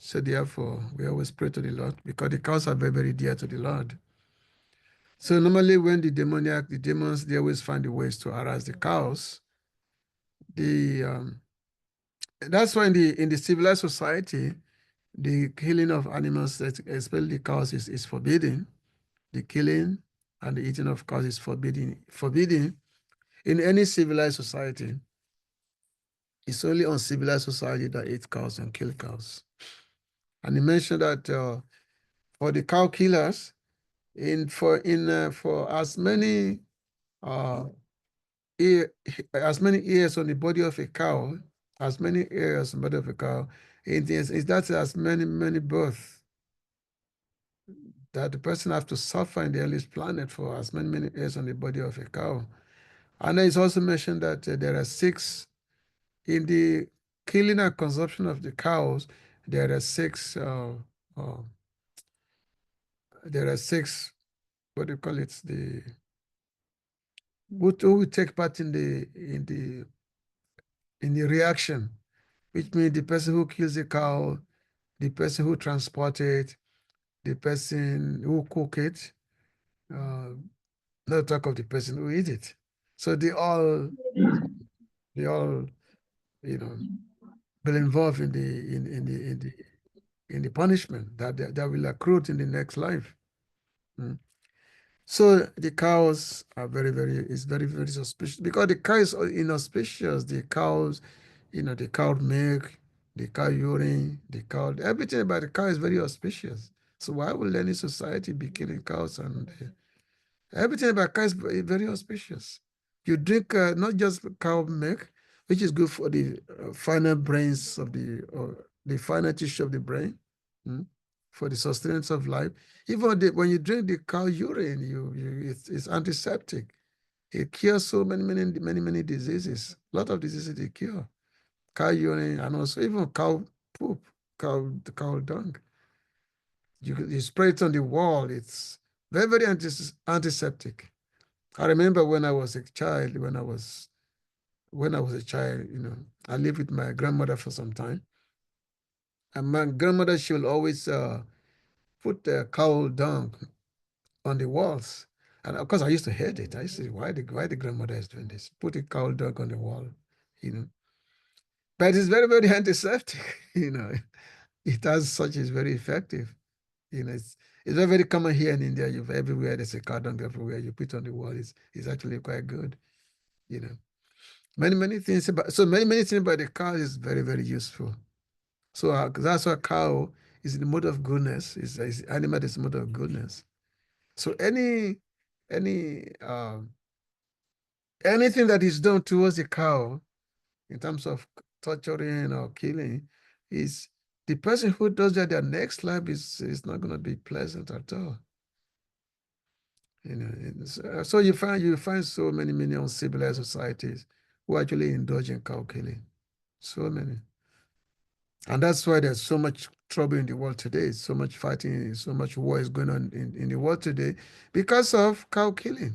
So therefore, we always pray to the Lord because the cows are very, very dear to the Lord. So normally when the demons, they always find the ways to harass the cows. That's why in the civilized society, the killing of animals, especially the cows, is forbidden. The killing and the eating of cows is forbidden. In any civilized society. It's only uncivilized society that eats cows and kill cows. And he mentioned that for the cow killers, for as many ears on the body of a cow, as many ears on the body of a cow, that's as many births that the person has to suffer in the earliest planet for as many ears on the body of a cow. And then it's also mentioned that there are 6 in the killing and consumption of the cows. There are 6. There are 6. What do you call it? Who will take part in the reaction, which means the person who kills the cow, the person who transports it, the person who cook it, not talk of the person who eats it. So they all, will involved in the punishment that will accrue in the next life. So the cows are is very, very suspicious because the cow is inauspicious. The cows, the cow milk, the cow urine, everything about the cow is very auspicious. So why would any society be killing cows? And everything about cow is very auspicious. You drink not just cow milk, which is good for the finer brains of the finer tissue of the brain, for the sustenance of life. Even when you drink the cow urine, it's antiseptic. It cures so many diseases. A lot of diseases it cure. Cow urine and also even cow poop, cow dung. You spray it on the wall. It's very, very antiseptic. I remember when I was a child, I lived with my grandmother for some time. And my grandmother, she will always put the cow dung on the walls. And of course, I used to hate it. I used to say, why the grandmother is doing this? Put a cow dung on the wall, But it's very, very antiseptic, It has such is very effective. It's very, very common here in India. Everywhere there's a cow dung everywhere. You put on the wall. It's actually quite good, Many things many things about the cow is very, very useful. So that's why cow is the mode of goodness. Is animal is the mode of goodness. So anything that is done towards the cow in terms of torturing or killing is the person who does that, their next life is not going to be pleasant at all. So you find so many uncivilized societies who actually indulge in cow killing. So many. And that's why there's so much trouble in the world today, so much fighting, so much war is going on in the world today because of cow killing.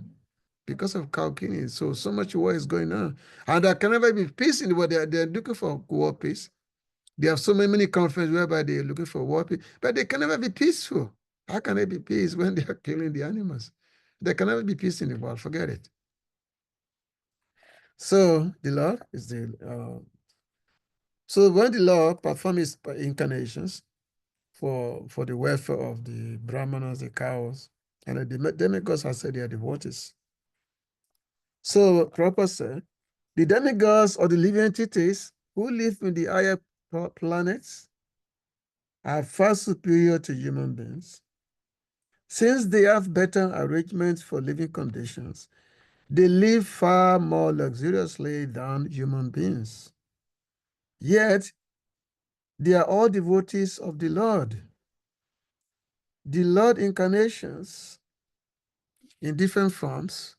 Because of cow killing. So much war is going on. And there can never be peace in the world. They're looking for war peace. They have so many conferences whereby they're looking for war peace, but they can never be peaceful. How can there be peace when they are killing the animals? There can never be peace in the world. Forget it. So the Lord is so when the Lord performs his incarnations for the welfare of the brahmanas, the cows, and the demigods, have said they are devotees. So Prabhupada said, the demigods or the living entities who live in the higher planets are far superior to human beings. Since they have better arrangements for living conditions, they live far more luxuriously than human beings. Yet, they are all devotees of the Lord. The Lord incarnations in different forms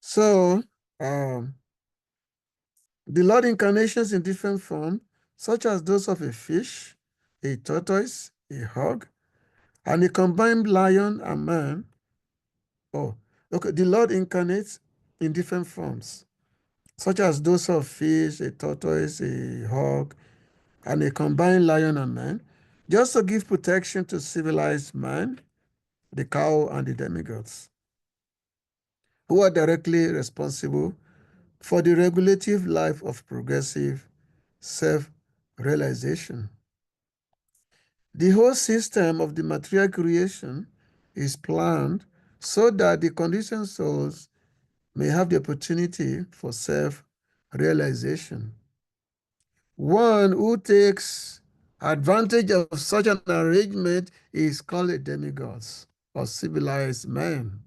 So, the Lord incarnations in different forms, such as those of a fish, a tortoise, a hog, and a combined lion and man. Oh, okay. The Lord incarnates in different forms, such as those of fish, a tortoise, a hog, and a combined lion and man, just to give protection to civilized man, the cow, and the demigods, who are directly responsible for the regulative life of progressive self-realization. The whole system of the material creation is planned so that the conditioned souls may have the opportunity for self-realization. One who takes advantage of such an arrangement is called a demigod or civilized man.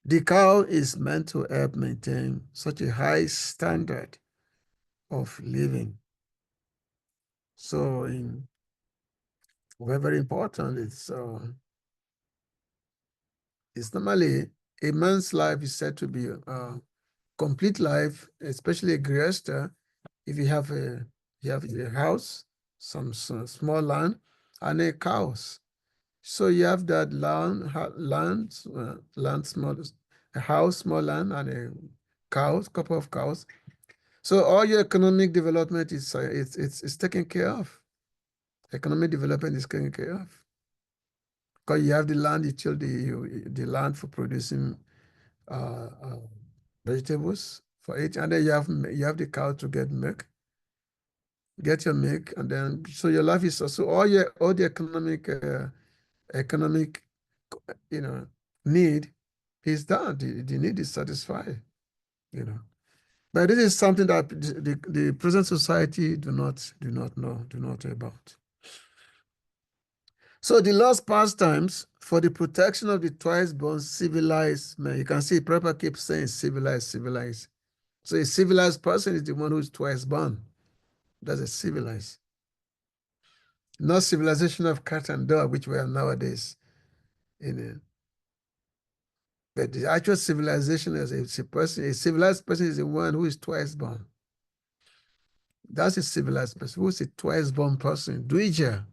The cow is meant to help maintain such a high standard of living. So, very important, it's normally a man's life is said to be a complete life, especially a grihastha, if you have a house, some small land, and a cows. So you have that land, small, a house, small land, and a cows, couple of cows. So all your economic development is it's taken care of. Economic development is taken care of because you have the land, you till the land for producing uh, uh, vegetables for it, and then you have the cow to get milk, get your milk, and then so your life is also all the economic need is done. The need is satisfied. But this is something that the present society do not know about. So the Lord's pastimes for the protection of the twice born civilized man. You can see Prabhupada keeps saying civilized, civilized. So a civilized person is the one who is twice born. That's a civilized. Not civilization of cat and dog, which we have nowadays. But the actual civilization is a civilized person is the one who is twice born. That's a civilized person. Who's a twice born person? Dvija.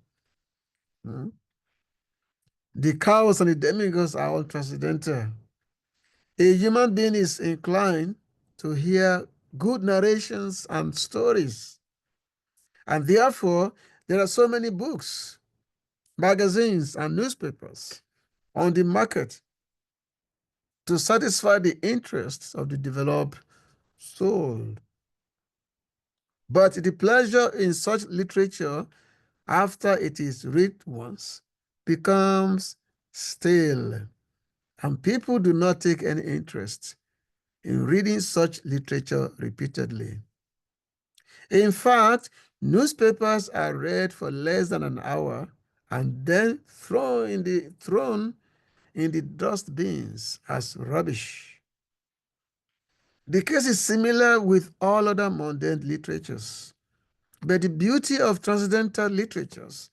The cows and the demigods are all transcendental. A human being is inclined to hear good narrations and stories. And therefore, there are so many books, magazines, and newspapers on the market to satisfy the interests of the developed soul. But the pleasure in such literature, after it is read once, becomes stale, and people do not take any interest in reading such literature repeatedly. In fact, newspapers are read for less than an hour and then thrown in the dustbins as rubbish. The case is similar with all other mundane literatures, but the beauty of transcendental literatures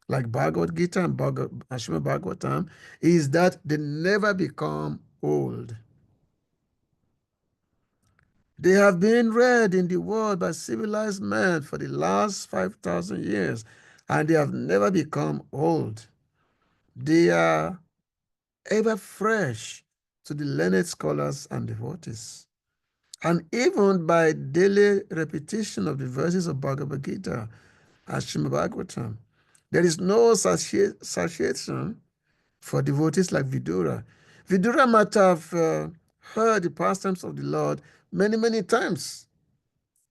like Bhagavad Gita and Srimad Bhagavatam, is that they never become old. They have been read in the world by civilized men for the last 5,000 years, and they have never become old. They are ever fresh to the learned scholars and devotees. And even by daily repetition of the verses of Bhagavad Gita and Srimad Bhagavatam, there is no satiation for devotees like Vidura. Vidura might have heard the pastimes of the Lord many, many times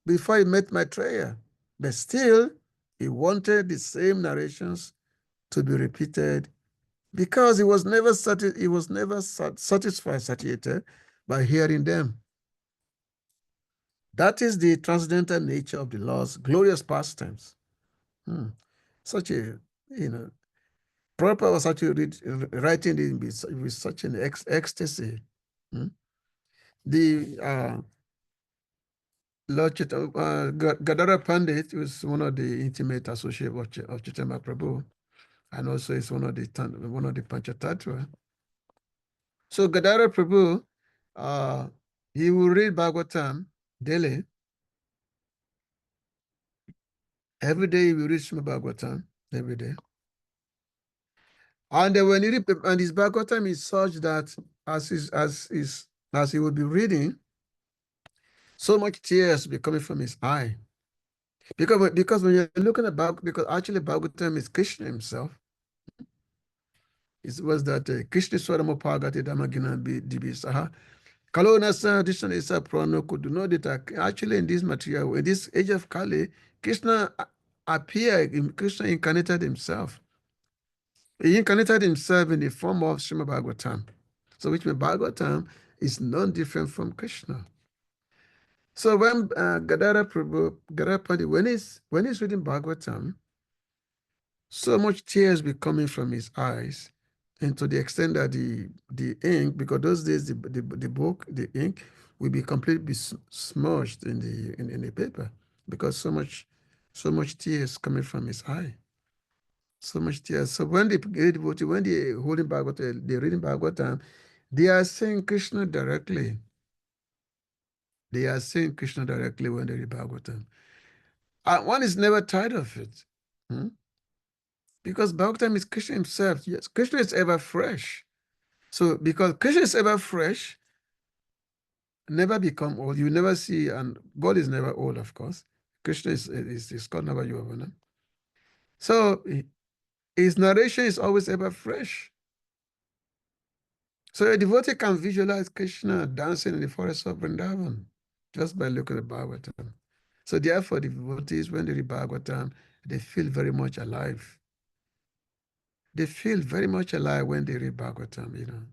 before he met Maitreya, but still he wanted the same narrations to be repeated because he was never satisfied, satiated by hearing them. That is the transcendental nature of the Lord's glorious pastimes. Such a, Prabhupada was actually writing it with such an ecstasy. The Lord Gadara Pandit was one of the intimate associates of Chaitanya Prabhu, and also is one of the Panchatattva. So Gadara Prabhu, he will read Bhagavatam daily. Every day he will read Srimad Bhagavatam every day. And when he read, and his Bhagavatam is such that as he will be reading, so much tears will be coming from his eye. Because when you're looking at because actually Bhagavatam is Krishna himself. It was that Krishna Swaramo Pagati Damagina Dibi Saha. Kalona Sadishana Isa Prano could know that actually in this material, in this age of Kali, Krishna appeared, Krishna incarnated himself. He incarnated himself in the form of Srimad Bhagavatam. So which means Bhagavatam is non-different from Krishna. So when Gadara Pandit, when he's reading Bhagavatam, so much tears be coming from his eyes, and to the extent that the ink, because those days the ink will be completely smudged in the paper, because so much tears coming from his eye. So much tears. So when they holding Bhagavatam, they're reading Bhagavatam, they are saying Krishna directly. They are saying Krishna directly when they read Bhagavatam. One is never tired of it. Because Bhagavatam is Krishna himself. Yes, Krishna is ever fresh. So because Krishna is ever fresh, never become old. You never see, and God is never old, of course. Krishna is called Nava Yavana. So his narration is always ever fresh. So a devotee can visualize Krishna dancing in the forest of Vrindavan just by looking at Bhagavatam. So therefore, the devotees, when they read Bhagavatam, they feel very much alive. They feel very much alive when they read Bhagavatam,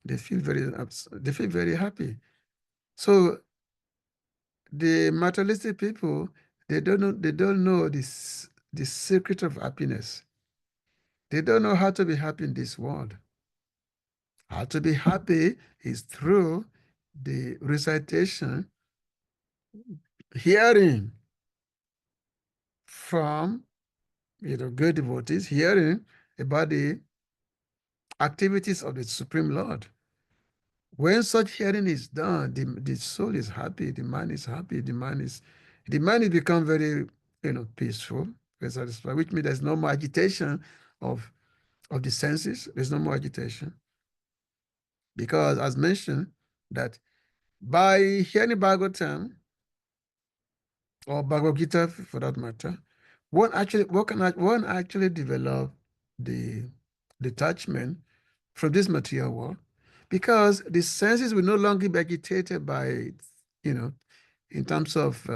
They feel very happy. So the materialistic people, they don't know the secret of happiness. They don't know how to be happy in this world. How to be happy is through the recitation, hearing from good devotees, hearing about the activities of the Supreme Lord. When such hearing is done, the soul is happy, the mind is happy, the mind is become very peaceful, very satisfied, which means there's no more agitation of the senses, there's no more agitation. Because as mentioned, that by hearing Bhagavatam or Bhagavad Gita for that matter, one actually develop the detachment from this material world, because the senses will no longer be agitated by, in terms of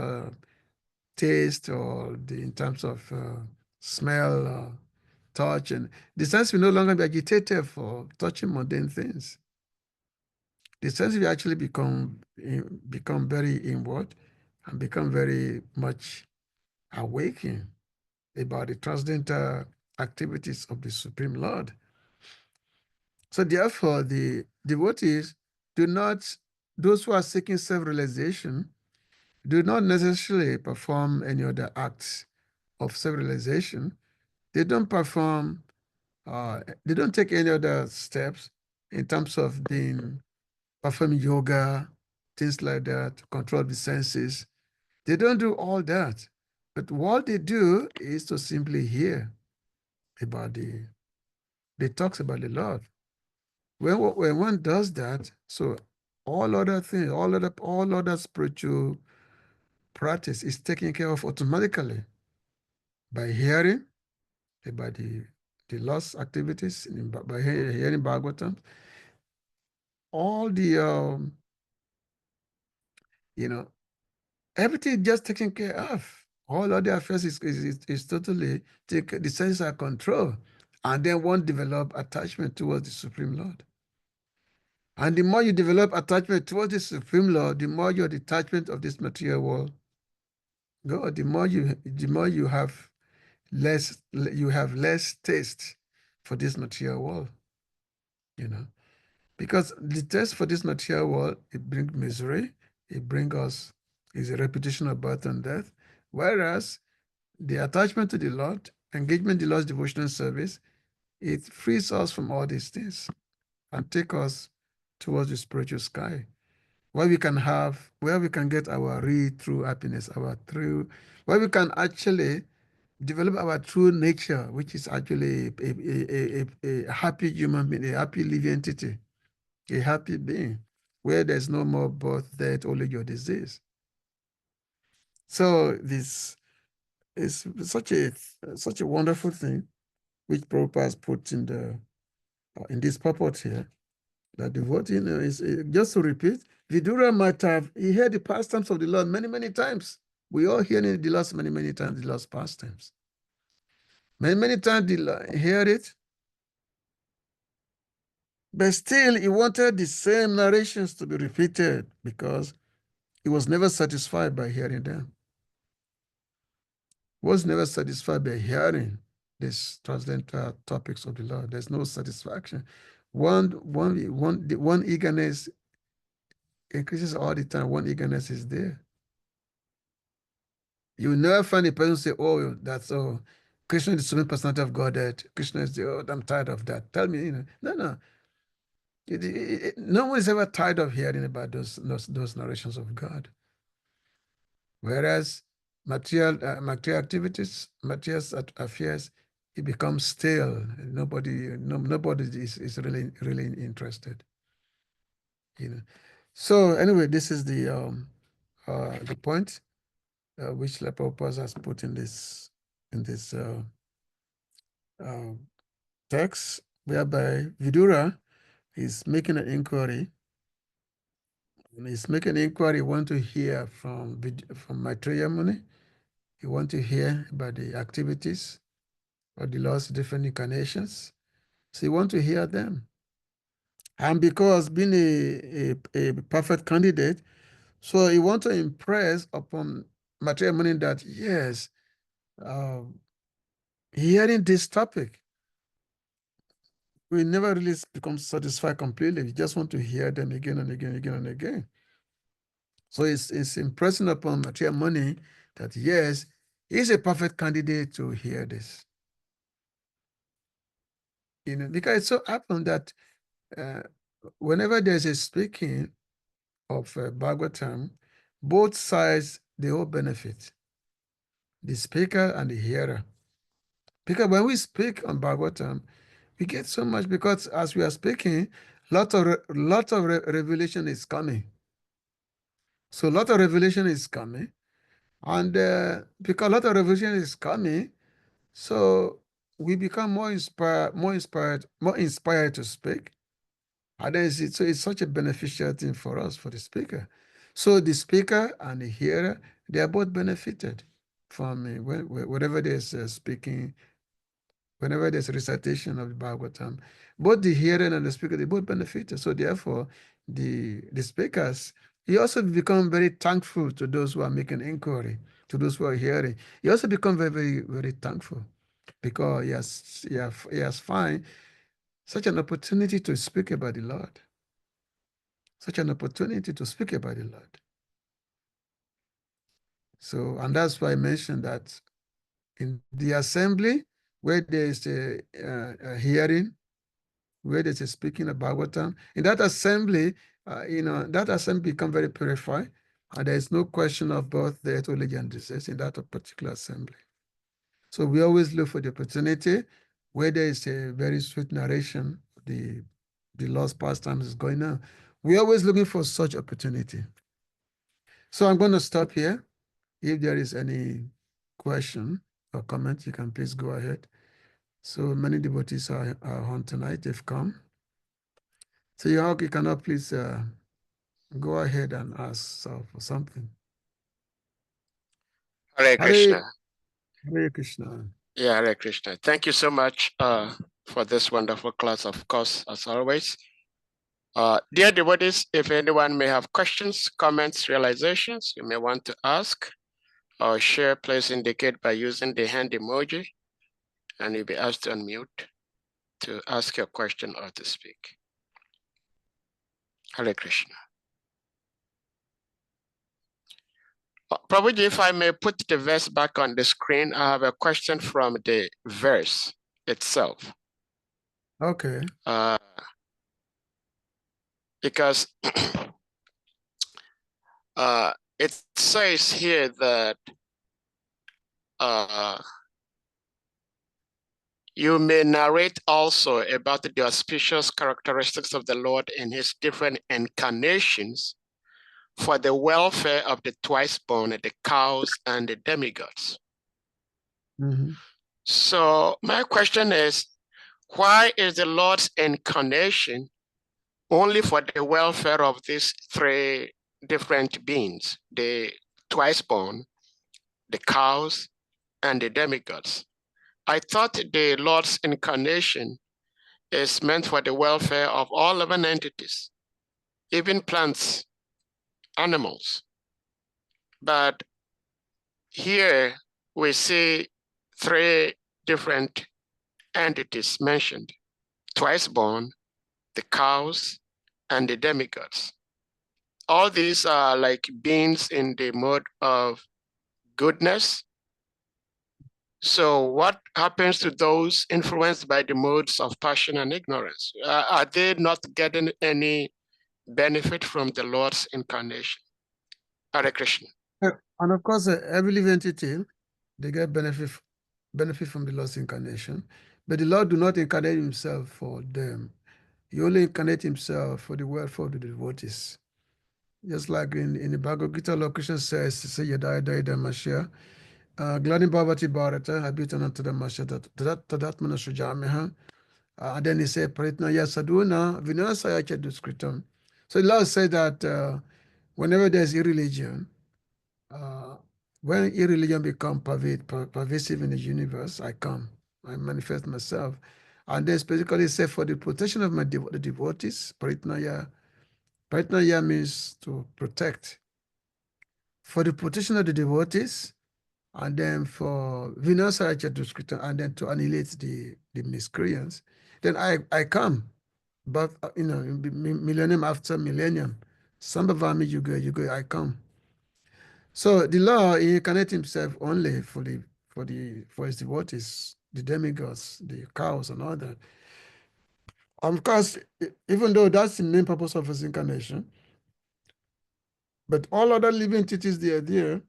taste or in terms of smell, touch, and the senses will no longer be agitated for touching mundane things. The senses will actually become very inward and become very much awakened about the transcendental activities of the Supreme Lord. So therefore, the devotees those who are seeking self-realization do not necessarily perform any other acts of self-realization. They don't perform, they don't take any other steps in terms of performing yoga, things like that, to control the senses. They don't do all that. But what they do is to simply hear about they talks about the Lord. When one does that, so all other things, all other spiritual practice is taken care of automatically by hearing about the lost activities, by hearing Bhagavatam. All the you know, everything just taken care of. All other affairs is totally the senses are controlled. And then one develop attachment towards the Supreme Lord. And the more you develop attachment towards the Supreme Lord, the more your detachment of this material world go, the more you have less taste for this material world, you know. Because the taste for this material world, it brings misery, it brings us, is a repetition of birth and death. Whereas the attachment to the Lord, engagement in the Lord's devotional service, it frees us from all these things and take us towards the spiritual sky, where we can get our real true happiness, where we can actually develop our true nature, which is actually a happy human being, a happy living entity, a happy being, where there's no more birth, death, only your disease. So this is such a wonderful thing, which Prabhupada has put in this purport here. That devotee is just to repeat, Vidura might have he heard the pastimes of the Lord many, many times. We all hear the Lord's many, many times, the Lord's pastimes. Many, many times he heard it, but still he wanted the same narrations to be repeated because he was never satisfied by hearing them. Was never satisfied by hearing these transcendental topics of the Lord. There's no satisfaction. One eagerness increases all the time. One eagerness is there. You will never find a person say, "Oh, that's Krishna is the supreme personality of Godhead. Krishna is I'm tired of that." Tell me, no. No one is ever tired of hearing about those narrations of God. Whereas material activities, material affairs, it becomes stale. Nobody is really interested. So anyway, this is the point which Prabhupada has put in this text, whereby Vidura is making an inquiry. And he's making an inquiry. Want to hear from Maitreya Muni. He want to hear about the activities of the Lord's different incarnations. So he want to hear them. And because being a perfect candidate, so he want to impress upon Maitreya Muni that yes, hearing this topic, we never really become satisfied completely. We just want to hear them again and again, again and again. So it's impressing upon Maitreya Muni that yes, he's a perfect candidate to hear this. Because it so happened that whenever there's a speaking of Bhagavatam, both sides, they all benefit, the speaker and the hearer. Because when we speak on Bhagavatam, we get so much, because as we are speaking, lot of revelation is coming. So a lot of revelation is coming. And because a lot of revelation is coming, so we become more inspired to speak. And then it's such a beneficial thing for us, for the speaker. So the speaker and the hearer, they are both benefited from whenever there's speaking, whenever there's recitation of the Bhagavatam. Both the hearer and the speaker, they both benefited. So therefore, the speakers, you also become very thankful to those who are making inquiry, to those who are hearing. You also become very, very, very thankful because he has found such an opportunity to speak about the Lord. Such an opportunity to speak about the Lord. So, and that's why I mentioned that in the assembly, where there is a hearing, where there's a speaking of Bhagavatam. In that assembly, that assembly become very purified, and there is no question of both the ethology and disease in that particular assembly. So we always look for the opportunity where there is a very sweet narration, the lost pastimes is going on. We're always looking for such opportunity. So I'm going to stop here. If there is any question or comment, you can please go ahead. So many devotees are on tonight. They've come. So you cannot please go ahead and ask for something. Hare Krishna. Hare Krishna. Yeah, Hare Krishna. Thank you so much for this wonderful class, of course, as always. Dear devotees, if anyone may have questions, comments, realizations you may want to ask or share, please indicate by using the hand emoji, and you'll be asked to unmute to ask your question or to speak. Hare Krishna. Prabhuji, if I may put the verse back on the screen, I have a question from the verse itself. Okay. Because it says here that you may narrate also about the auspicious characteristics of the Lord in his different incarnations for the welfare of the twice-born, the cows, and the demigods. Mm-hmm. So my question is, why is the Lord's incarnation only for the welfare of these three different beings, the twice-born, the cows, and the demigods? I thought the Lord's incarnation is meant for the welfare of all living entities, even plants, animals. But here we see three different entities mentioned: twice born, the cows, and the demigods. All these are like beings in the mode of goodness. So what happens to those influenced by the modes of passion and ignorance? Are they not getting any benefit from the Lord's incarnation? Hare Krishna. And of course, every living entity, they get benefit from the Lord's incarnation. But the Lord do not incarnate himself for them. He only incarnate himself for the welfare of the devotees. Just like in the Bhagavad Gita, Lord Krishna says, say Yadaya Daya Mashiach, Glani Bhavati Bharata, Habitana Tada Mashiach, Tadatmana Sujamiha. And then he said, Pratna Yasaduna, Vinasaya Chaduskritam. So the Lord said that whenever there's irreligion, when irreligion becomes pervasive in the universe, I come, I manifest myself. And then specifically say for the protection of the devotees, Paritnaya. Paritnaya means to protect. For the protection of the devotees, and then for Vinasaracha Duskrita, and then to annihilate the miscreants, then I come. But millennium after millennium, Sambhavami Yuga, I come. So the Lord he incarnate himself only for his devotees, the demigods, the cows, and all that. Of course, even though that's the main purpose of his incarnation, but all other living entities they are there,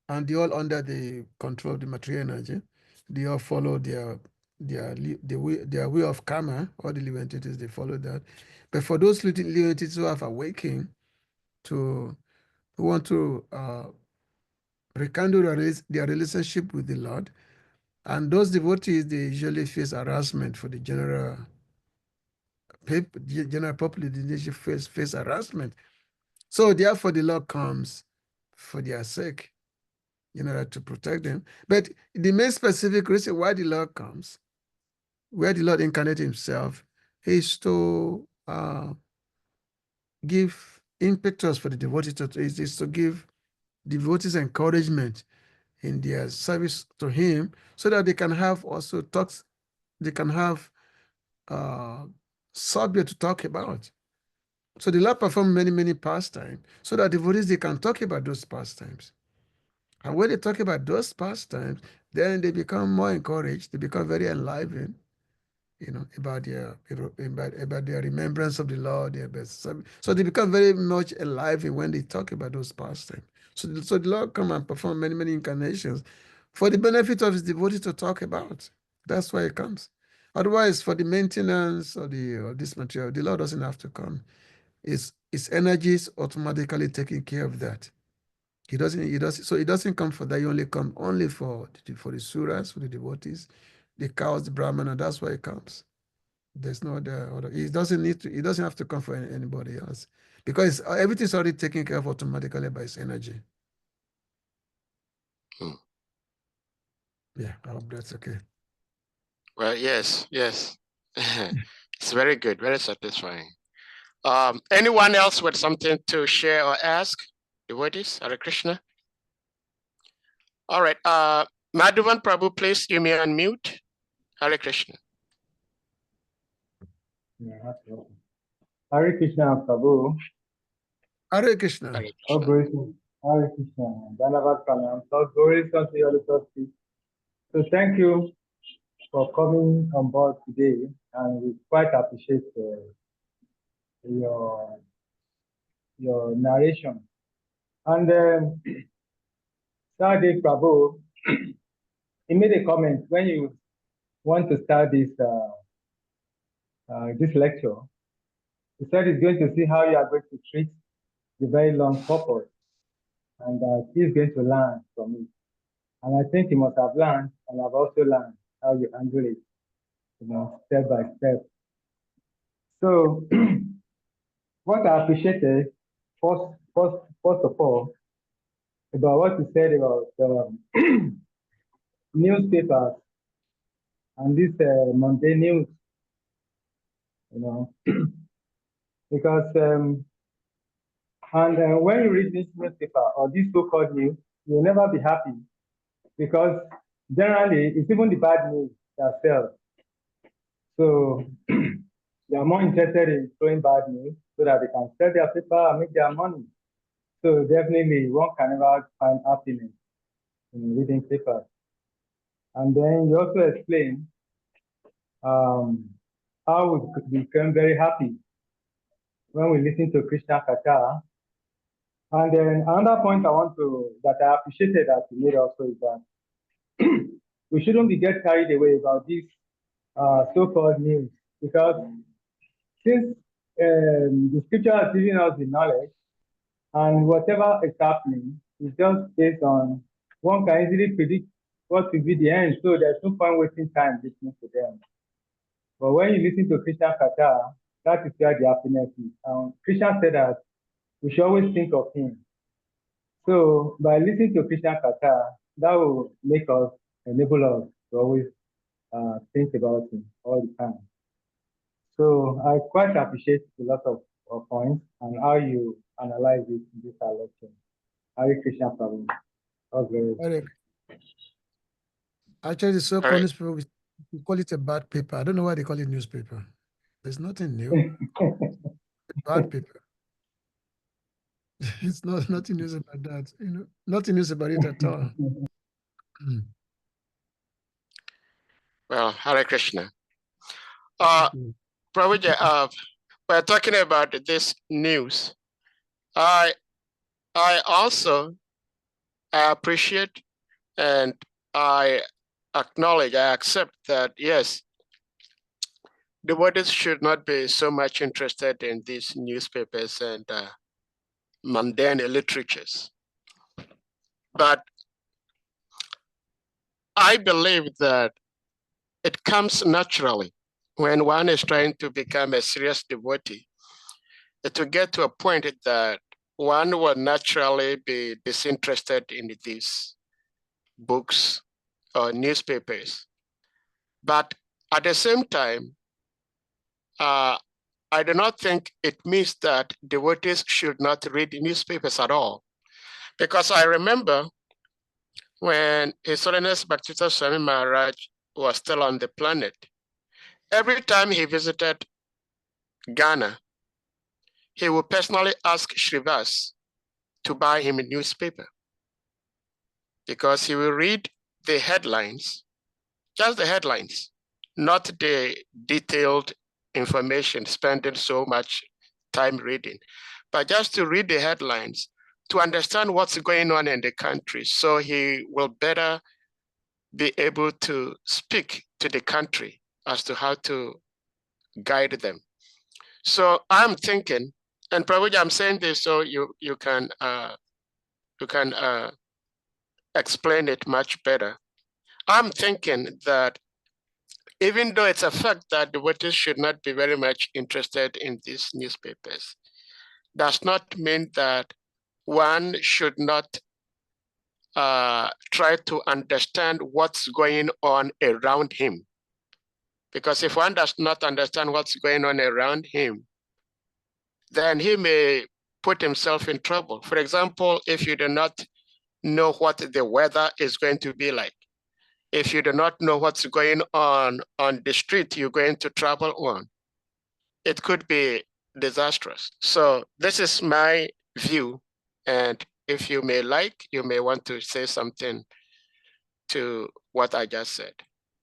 and they all under the control of the material energy. They all follow their way of karma. All the living entities they follow that. But for those living entities who have awakened who want to rekindle their relationship with the Lord, and those devotees they usually face harassment for the general people, general public. They usually face harassment. So therefore, the Lord comes for their sake, in order to protect them. But the main specific reason why the Lord comes, where the Lord incarnates himself, is to give impetus for the devotees, is to give devotees encouragement in their service to him, so that they can have also talks, they can have subject to talk about. So the Lord performed many pastimes, so that devotees they can talk about those pastimes. And when they talk about those pastimes, then they become more encouraged. They become very enlivened, about their remembrance of the Lord, their best. So they become very much alive when they talk about those past times. So the Lord come and perform many, many incarnations for the benefit of his devotees to talk about. That's why it comes. Otherwise, for the maintenance of this material, the Lord doesn't have to come. His energy is automatically taking care of that. He doesn't. So it doesn't come for that. He only come only for the suras, for the devotees, the cows, the brahmana. That's why it comes. There's no other. He doesn't need to. He doesn't have to come for anybody else because everything's already taken care of automatically by his energy. Yeah, I hope that's okay. Well, yes. It's very good, very satisfying. Anyone else with something to share or ask? Devotees, Hare Krishna. All right. Madhuvan Prabhu, please, you may unmute. Hare Krishna. Hare Krishna, Prabhu. Hare Krishna. Hare Oh, Krishna. gracious. Hare Krishna. Dhanavat Pranam. So glories unto your little feet. So thank you for coming on board today, and we quite appreciate your narration. And Sadeh Prabhu, he made a comment when you want to start this lecture. He said he's going to see how you are going to treat the very long purpose, and he's going to learn from it. And I think he must have learned, and I've also learned how you handle it, step by step. So what I appreciated, first of all, about what you said about newspapers and this Monday news, because when you read this newspaper or this so-called news, you'll never be happy because generally it's even the bad news that sells. So they are more interested in throwing bad news so that they can sell their paper and make their money. So definitely one can never find happiness in reading papers. And then you also explain how we become very happy when we listen to Krishna Katha. And then another point that I appreciated that you made also is that we shouldn't get carried away about this so-called news, because since the scripture has given us the knowledge, and whatever is happening is just based on, one can easily predict what will be the end, so there's no point wasting time listening to them. But when you listen to Krishna Katha, that is where the happiness is. Krishna said that we should always think of him. So by listening to Krishna Katha, that will enable us to always think about him all the time. So I quite appreciate a lot of points and how you analyze it in this lecture. Hare Krishna Prabhu. Okay. Actually, the so-called newspaper, we call it a bad paper. I don't know why they call it newspaper. There's nothing new. Bad paper. It's nothing news about that. Nothing news about it at all. Well, Hare Krishna. Prabhuji, we're talking about this news. I also appreciate and I acknowledge, I accept that, yes, devotees should not be so much interested in these newspapers and mundane literatures. But I believe that it comes naturally when one is trying to become a serious devotee, to get to a point that one will naturally be disinterested in these books or newspapers. But at the same time, I do not think it means that devotees should not read newspapers at all. Because I remember when His Holiness Bhaktisiddhanta Swami Maharaj was still on the planet, every time he visited Ghana, he would personally ask Srivas to buy him a newspaper because he will read the headlines, just the headlines, not the detailed information, spending so much time reading, but just to read the headlines, to understand what's going on in the country, so he will better be able to speak to the country as to how to guide them. So I'm thinking, and probably I'm saying this so you can explain it much better. I'm thinking that even though it's a fact that the voters should not be very much interested in these newspapers, does not mean that one should not try to understand what's going on around him. Because if one does not understand what's going on around him, then he may put himself in trouble. For example, if you do not know what the weather is going to be like, if you do not know what's going on the street you're going to travel on, it could be disastrous. So this is my view. And if you may like, you may want to say something to what I just said.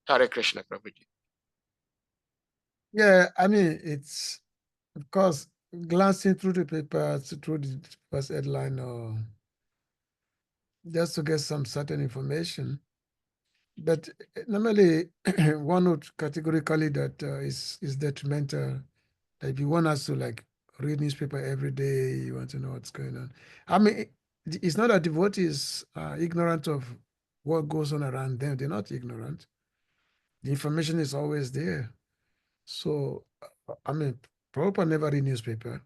Hare Krishna, Prabhuji. Yeah, I mean, it's, of course, glancing through the papers, through the first headline, or just to get some certain information. But normally, one would categorically that is detrimental. That if you want us to like read newspaper every day, you want to know what's going on. I mean, it's not that devotees are ignorant of what goes on around them. They're not ignorant. The information is always there. So, I mean, Prabhupada never read newspaper.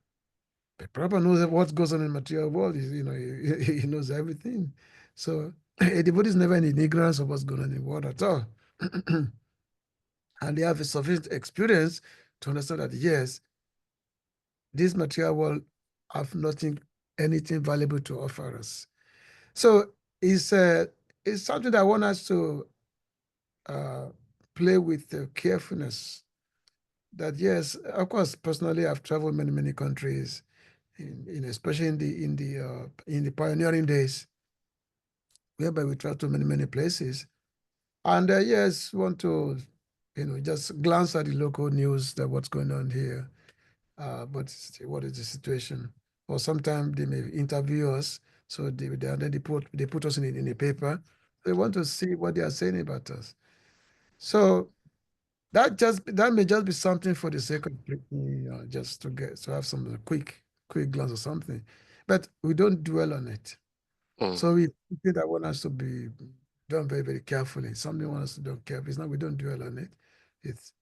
But Prabhupada knows what goes on in the material world. You know, he knows everything. So a devotee is never in ignorance of what's going on in the world at all. And they have a sufficient experience to understand that, yes, this material world have anything valuable to offer us. So it's something that I want us to play with carefulness. That, yes, of course, personally, I've traveled many countries, especially in the pioneering days, whereby we travel to many places. And yes, want to, just glance at the local news, that what's going on here. But what is the situation? Or sometimes they may interview us, so they put us in a paper. They want to see what they are saying about us. So that may just be something for the sake of just to have some quick glance or something. But we don't dwell on it. So we think that want us to be done very carefully. Something wants us to do carefully. It's not, we don't dwell on it. It's,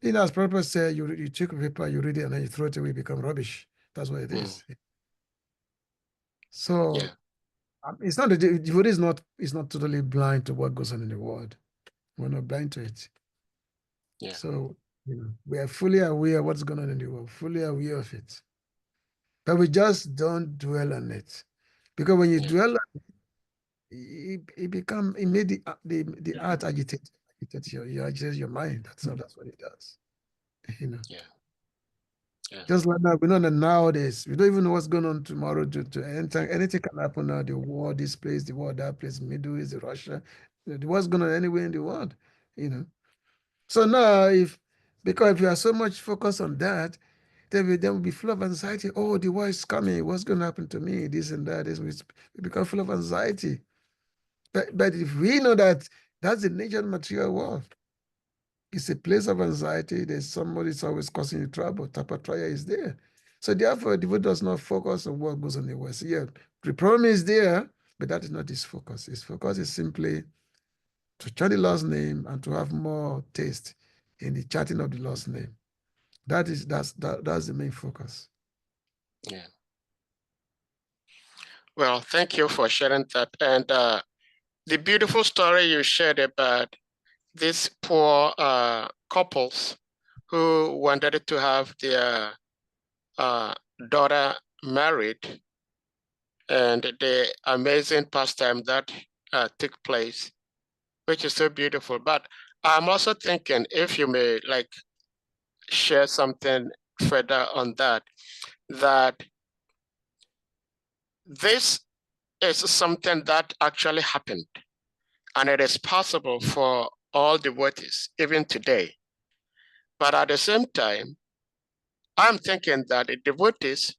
as Prabhupada said, you take a paper, you read it, and then you throw it away, become rubbish. That's what it is. So it's not, the devotee is not totally blind to what goes on in the world. We're not blind to it. Yeah. So we are fully aware of what's going on in the world, fully aware of it. But we just don't dwell on it. Because when you dwell on it, it made the art agitate your mind. That's what it does. Just like that, we know that nowadays we don't even know what's going on tomorrow. Anything can happen now. The war, this place, the war, that place, Middle East, Russia, what's going on anywhere in the world, So now, because if you are so much focused on that, then we'll be full of anxiety. Oh, the war is coming. What's going to happen to me? This and that. We become full of anxiety. But if we know that that's the nature of the material world, it's a place of anxiety. There's somebody that's always causing you trouble. Tapatraya is there. So therefore, the devotee does not focus on what goes on in the West. Yeah, the problem is there, but that is not his focus. His focus is simply to chant the Lord's name and to have more taste in the chanting of the Lord's name. That's the main focus. Yeah. Well, thank you for sharing that. And the beautiful story you shared about these poor couples who wanted to have their daughter married, and the amazing pastime that took place, which is so beautiful. But I'm also thinking, if you may like share something further on that this is something that actually happened. And it is possible for all devotees, even today. But at the same time, I'm thinking that the devotees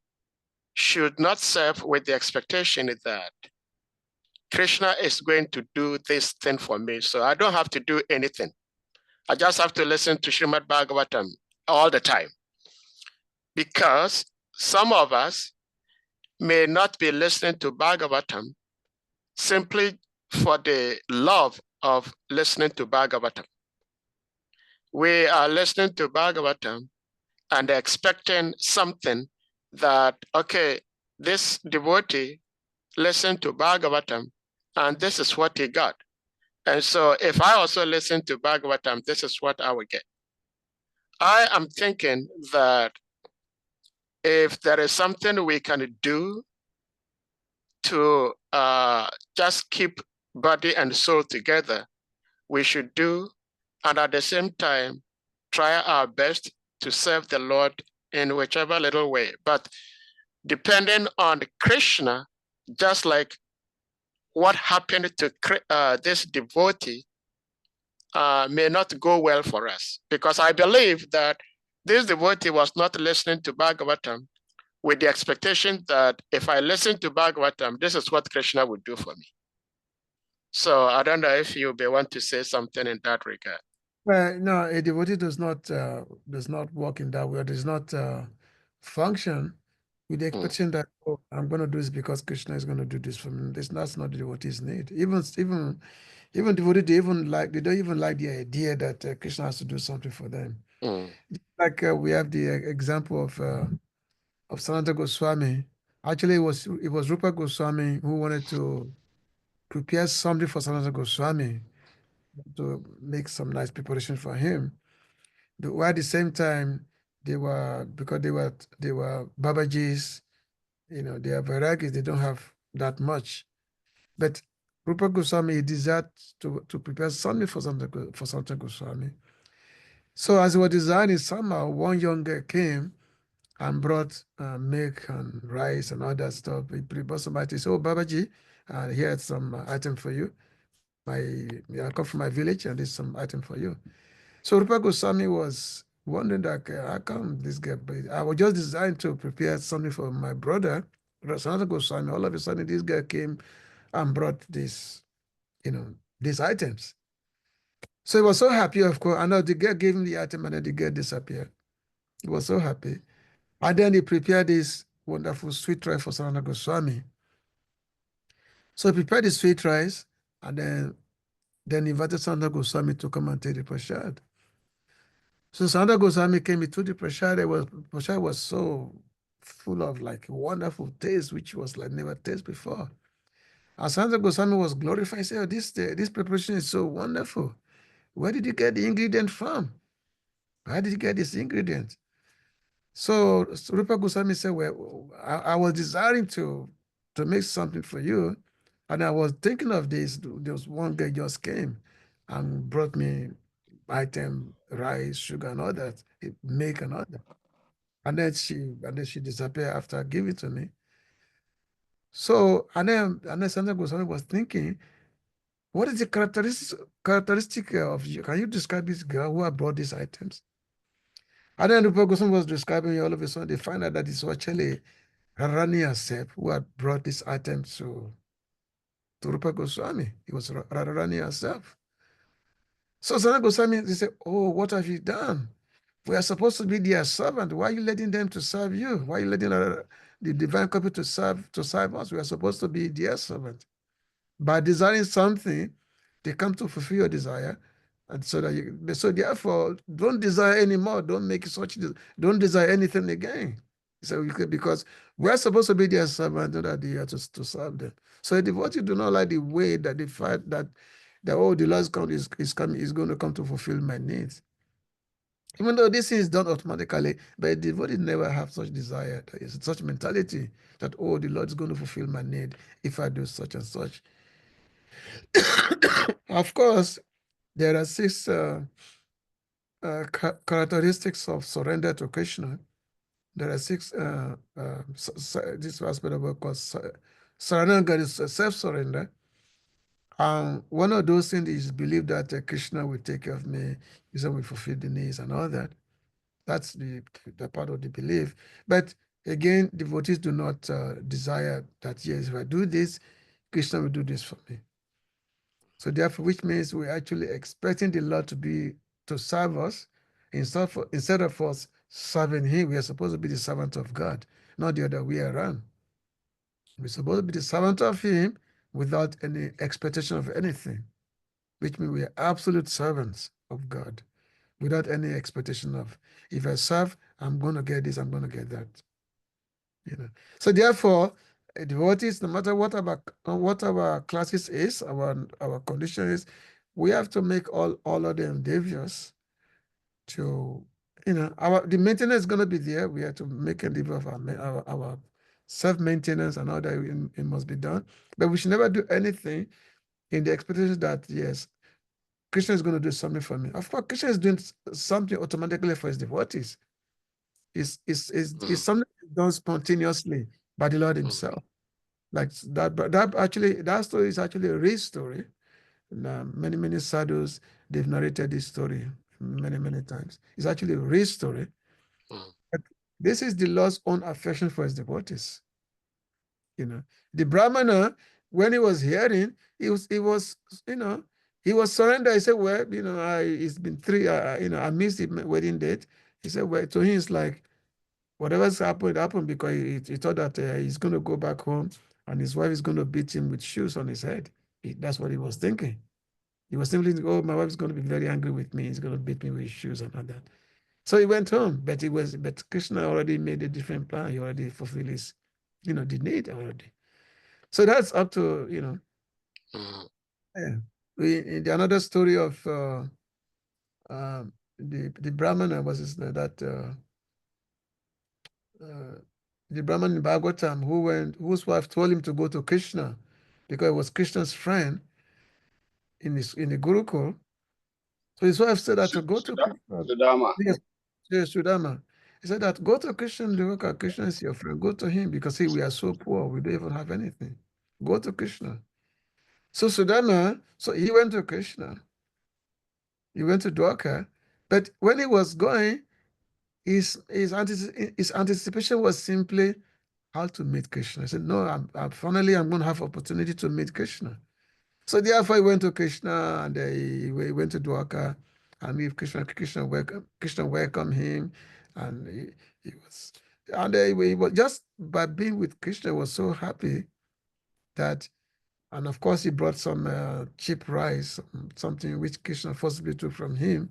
should not serve with the expectation that Krishna is going to do this thing for me, so I don't have to do anything. I just have to listen to Srimad Bhagavatam all the time. Because some of us may not be listening to Bhagavatam simply for the love of listening to Bhagavatam. We are listening to Bhagavatam and expecting something that, okay, this devotee listened to Bhagavatam and this is what he got. And so if I also listen to Bhagavatam, this is what I will get. I am thinking that if there is something we can do to just keep body and soul together, we should do, and at the same time, try our best to serve the Lord in whichever little way. But depending on Krishna, just like what happened to this devotee may not go well for us, because I believe that this devotee was not listening to Bhagavatam with the expectation that if I listen to Bhagavatam, this is what Krishna would do for me. So I don't know if you may want to say something in that regard. Well, no, a devotee does not work in that way. Does not function with the expectation that, oh, I'm going to do this because Krishna is going to do this for me. That's not the devotee's need. Even devotees, they don't even like the idea that Krishna has to do something for them. Like we have the example of Sanatana Goswami. Actually, it was Rupa Goswami who wanted to prepare something for Sanatana Goswami to make some nice preparation for him. While at the same time, because they were Babajis, they are Vairagis, they don't have that much. But Rupa Goswami desired to prepare something for Sanatana Goswami. So as he was designing, somehow one young girl came and brought milk and rice and all that stuff. He brought somebody said, "Oh, Babaji, here's some item for you. I come from my village and there's some item for you." So Rupa Goswami was wondering that how come this guy, I was just designed to prepare something for my brother, Sanatana Goswami. All of a sudden, this guy came and brought these items. So he was so happy, of course. I know the girl gave him the item and then the girl disappeared. He was so happy. And then he prepared this wonderful sweet rice for Sanatana Goswami. So he prepared the sweet rice and then invited Sanatana Goswami to come and take the prasad. So Sanatana Goswami came, he took the prasad. Prasad was so full of like wonderful taste, which was like never tasted before. And Sanatana Goswami was glorified. He said, "Oh, this preparation is so wonderful. Where did you get the ingredient from? How did you get this ingredient?" So Rupa Goswami said, "Well, I was desiring to make something for you, and I was thinking of this. There was one guy just came and brought me item, rice, sugar, and all that, milk and all that. And then she disappeared after giving it to me. So and then Sanatana Goswami was thinking, what is the characteristic of you? Can you describe this girl who had brought these items? And then Rupa Goswami was describing, all of a sudden they find out that it's actually Radharani herself who had brought this item to Rupa Goswami. It was Radharani herself. So Sanatana Goswami, they said, "Oh, what have you done? We are supposed to be their servant. Why are you letting them to serve you? Why are you letting the divine couple to serve us? We are supposed to be their servant. By desiring something, they come to fulfill your desire. And so therefore, don't desire anymore. Don't don't desire anything again." So because we're supposed to be their servant, not that they are to serve them. So the devotee do not like the way that they fight that oh, the Lord is going to come to fulfill my needs. Even though this is done automatically, but the devotee never have such desire, such mentality that, oh, the Lord is going to fulfill my need if I do such and such. Of course, there are 6 characteristics of surrender to Krishna. There are 6, this aspect of it called surrender is self-surrender. One of those things is believe that Krishna will take care of me, Krishna will fulfill the needs and all that. That's the part of the belief. But again, devotees do not desire that, yes, if I do this, Krishna will do this for me. So therefore, which means we're actually expecting the Lord to serve us instead of us serving him. We are supposed to be the servant of God, not the other way around. We're supposed to be the servant of him without any expectation of anything, which means we are absolute servants of God without any expectation of, if I serve, I'm going to get this, I'm going to get that. So therefore, devotees, no matter what our classes is, our condition is, we have to make all of the endeavors to, the maintenance is going to be there. We have to make endeavor of our self-maintenance and all that it must be done. But we should never do anything in the expectation that, yes, Krishna is going to do something for me. Of course, Krishna is doing something automatically for his devotees. It's something done spontaneously by the Lord himself. Like that, but that story is actually a real story. And, many sadhus, they've narrated this story many times. It's actually a real story. But this is the Lord's own affection for his devotees. The Brahmana, when he was hearing, he was surrendered. He said, well, it's been 3, I missed the wedding date. He said, well, to him, it's like, whatever's happened because he thought that he's going to go back home and his wife is going to beat him with shoes on his head. That's what he was thinking. He was simply thinking, oh, my wife is going to be very angry with me. He's going to beat me with shoes and all that. So he went home, but Krishna already made a different plan. He already fulfilled his, the need already. So that's up to, the another story of the Brahmana was that the Brahman in Bhagavatam whose wife told him to go to Krishna because he was Krishna's friend in the Gurukul. So his wife said that to go to Krishna. Sudama. Yes, Sudama. He said that go to Krishna and look at Krishna is your friend. Go to him because we are so poor. We don't even have anything. Go to Krishna. So Sudama, so he went to Krishna. He went to Dwarka. But when he was going, his anticipation was simply how to meet Krishna. I said, no, finally I'm going to have opportunity to meet Krishna. So therefore he went to Krishna and he went to Dwarka and with Krishna welcomed him and he was just by being with Krishna was so happy that, and of course he brought some cheap rice, something which Krishna forcibly took from him.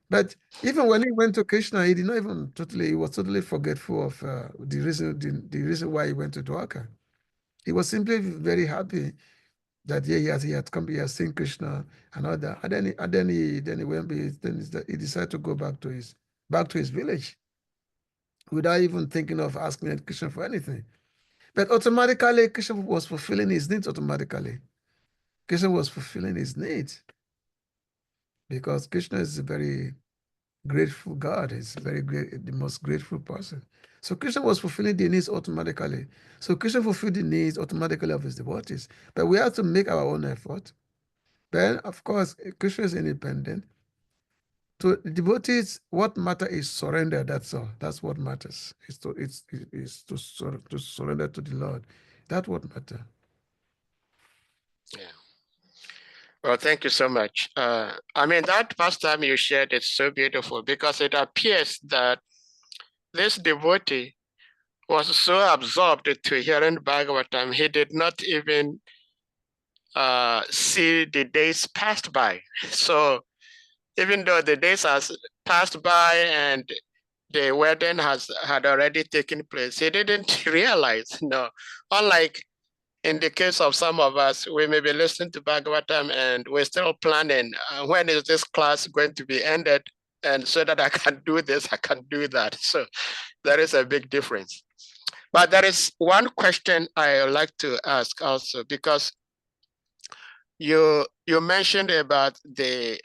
But even when he went to Krishna, he was totally forgetful of the reason why he went to Dwarka. He was simply very happy that he had come, he has seen Krishna and all that. And then he decided to go back to his village without even thinking of asking Krishna for anything. But automatically, Krishna was fulfilling his needs automatically. Krishna was fulfilling his needs because Krishna is a very grateful God. He's very great, the most grateful person. So Krishna was fulfilling the needs automatically. So Krishna fulfilled the needs automatically of his devotees. But we have to make our own effort. Then, of course, Krishna is independent. To the devotees, what matters is surrender. That's all. That's what matters. Is to surrender to the Lord. That's what matters. Yeah. Well, thank you so much. I mean, that past time you shared is so beautiful because it appears that this devotee was so absorbed to hearing Bhagavatam, he did not even see the days passed by. So even though the days has passed by and the wedding had already taken place, he didn't realize, unlike in the case of some of us, we may be listening to Bhagavatam and we're still planning, when is this class going to be ended? And so that I can do this, I can do that. So there is a big difference. But there is one question I would like to ask also, because you mentioned about the,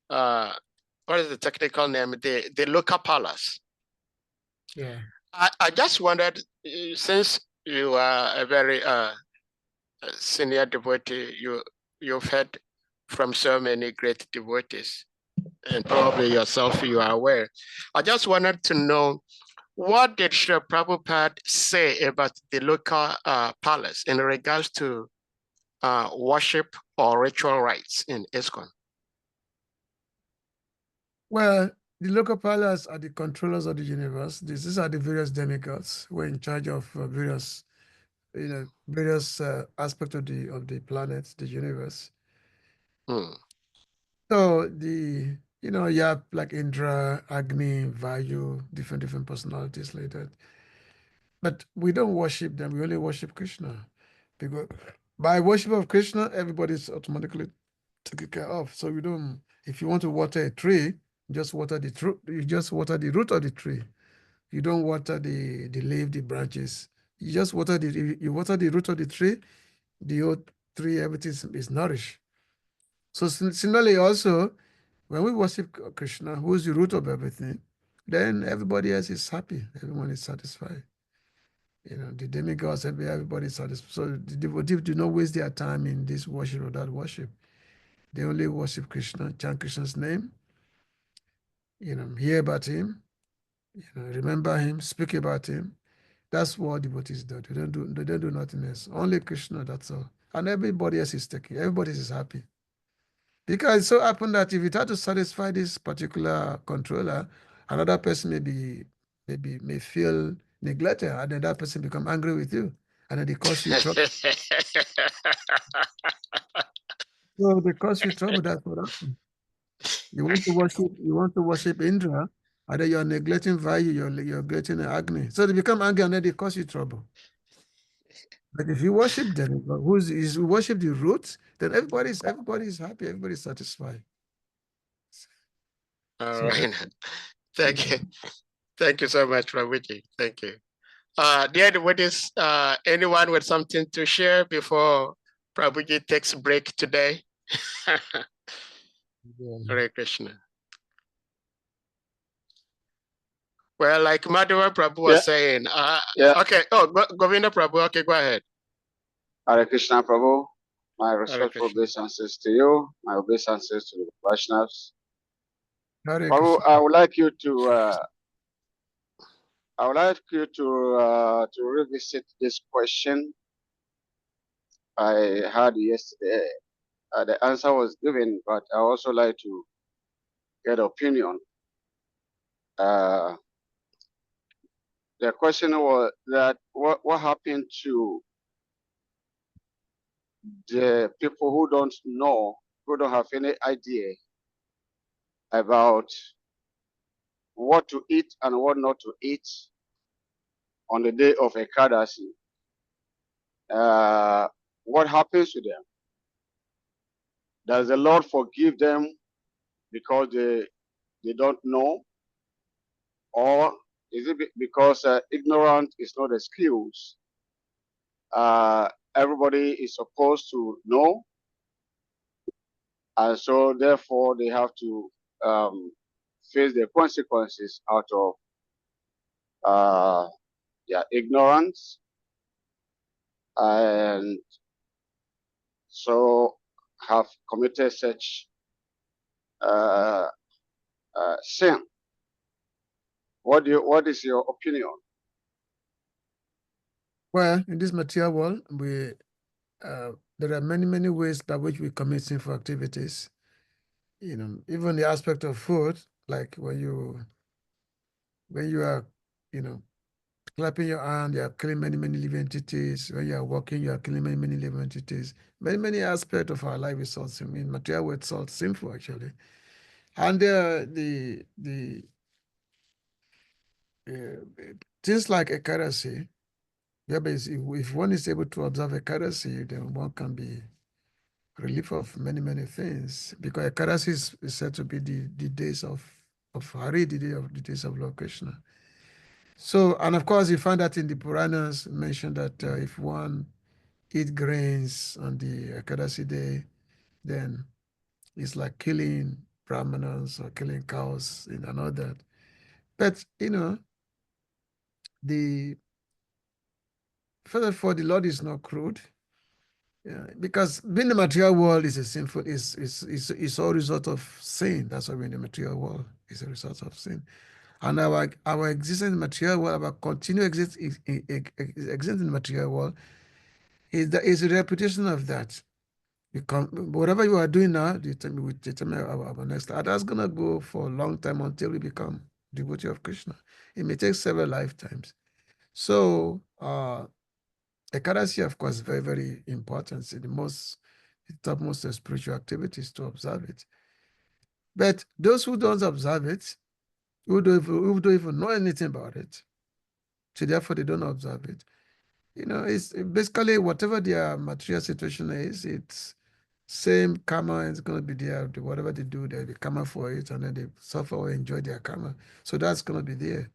what is the technical name? The local palace. Yeah. I just wondered, since you are a very senior devotee, you've heard from so many great devotees, and probably yourself, you are aware. I just wanted to know, what did Srila Prabhupada say about the local palace in regards to worship or ritual rites in ISKCON? Well, the local palace are the controllers of the universe. These are the various demigods who are in charge of various, various aspects of the planet, the universe. Hmm. So you have like Indra, Agni, Vayu, different personalities like that. But we don't worship them. We only worship Krishna, because by worship of Krishna, everybody's automatically taken care of. So we don't. If you want to water a tree, just water the tree. You just water the root of the tree. You don't water the leaf, the branches. You just water you water the root of the tree. The whole tree, everything is nourished. So similarly, also, when we worship Krishna, who is the root of everything, then everybody else is happy. Everyone is satisfied. The demigods, everybody is satisfied. So the devotees do not waste their time in this worship or that worship. They only worship Krishna, chant Krishna's name, hear about him, remember him, speak about him. That's what devotees do. They don't do nothing else. Only Krishna, that's all. And everybody else is taking, everybody is happy. Because it so happened that if you try to satisfy this particular controller, another person may feel neglected, and then that person become angry with you, and then they cause you trouble. So they cause you trouble. That's what happens. You want to worship Indra, and then you're neglecting Vayu, you're neglecting Agni. So they become angry, and then they cause you trouble. But if you worship them, you worship the roots, then everybody's happy, everybody's satisfied. All So right. Thank you. Thank you so much, Prabhuji. Thank you. Dear devotees, anyone with something to share before Prabhuji takes a break today? Hare Krishna. Well, like Madhava Prabhu was saying, okay. Oh, Govinda Prabhu, okay, go ahead. Hare Krishna, Prabhu. My Hare respectful Krishna. obeisances to you, my obeisances to the Vaishnavas. Hare Prabhu, Krishna. I would like you to revisit this question I had yesterday. The answer was given, but I also like to get opinion. The question was that what happened to the people who don't know, who don't have any idea about what to eat and what not to eat on the day of Ekadasi? What happens to them? Does the Lord forgive them because they don't know? Or is it because ignorance is not excuse? Everybody is supposed to know, and so therefore they have to face the consequences out of their ignorance, and so have committed such sin. What is your opinion? Well, in this material world, there are many ways by which we commit sinful activities. Even the aspect of food, like when you are, clapping your hand, you are killing many living entities. When you are walking, you are killing many living entities. Many aspects of our life is all sinful. In material world, it's all sinful actually. And the things like Ekadasi, if one is able to observe Ekadasi, then one can be relief of many things, because Ekadasi is said to be the days of Hari, the days of Lord Krishna. So, and of course, you find that in the Puranas mentioned that if one eat grains on the Ekadasi day, then it's like killing brahmanas or killing cows and all that. But the first of all, the Lord is not crude. Yeah, because being in the material world is a sinful, is all result of sin. That's why we're in the material world. It's a result of sin. And our existence in the material world, our continued existence in the material world is a reputation of that. Whatever you are doing now, we determine our next life. That's gonna go for a long time until we become devotee of Krishna. It may take several lifetimes. So Ekadasi, of course, very, very important. It's the topmost of spiritual activities to observe it. But those who don't observe it, who don't even know anything about it, so therefore they don't observe it. It's basically whatever their material situation is, it's same karma is going to be there. Whatever they do, there'll be karma for it, and then they suffer or enjoy their karma. So that's going to be there.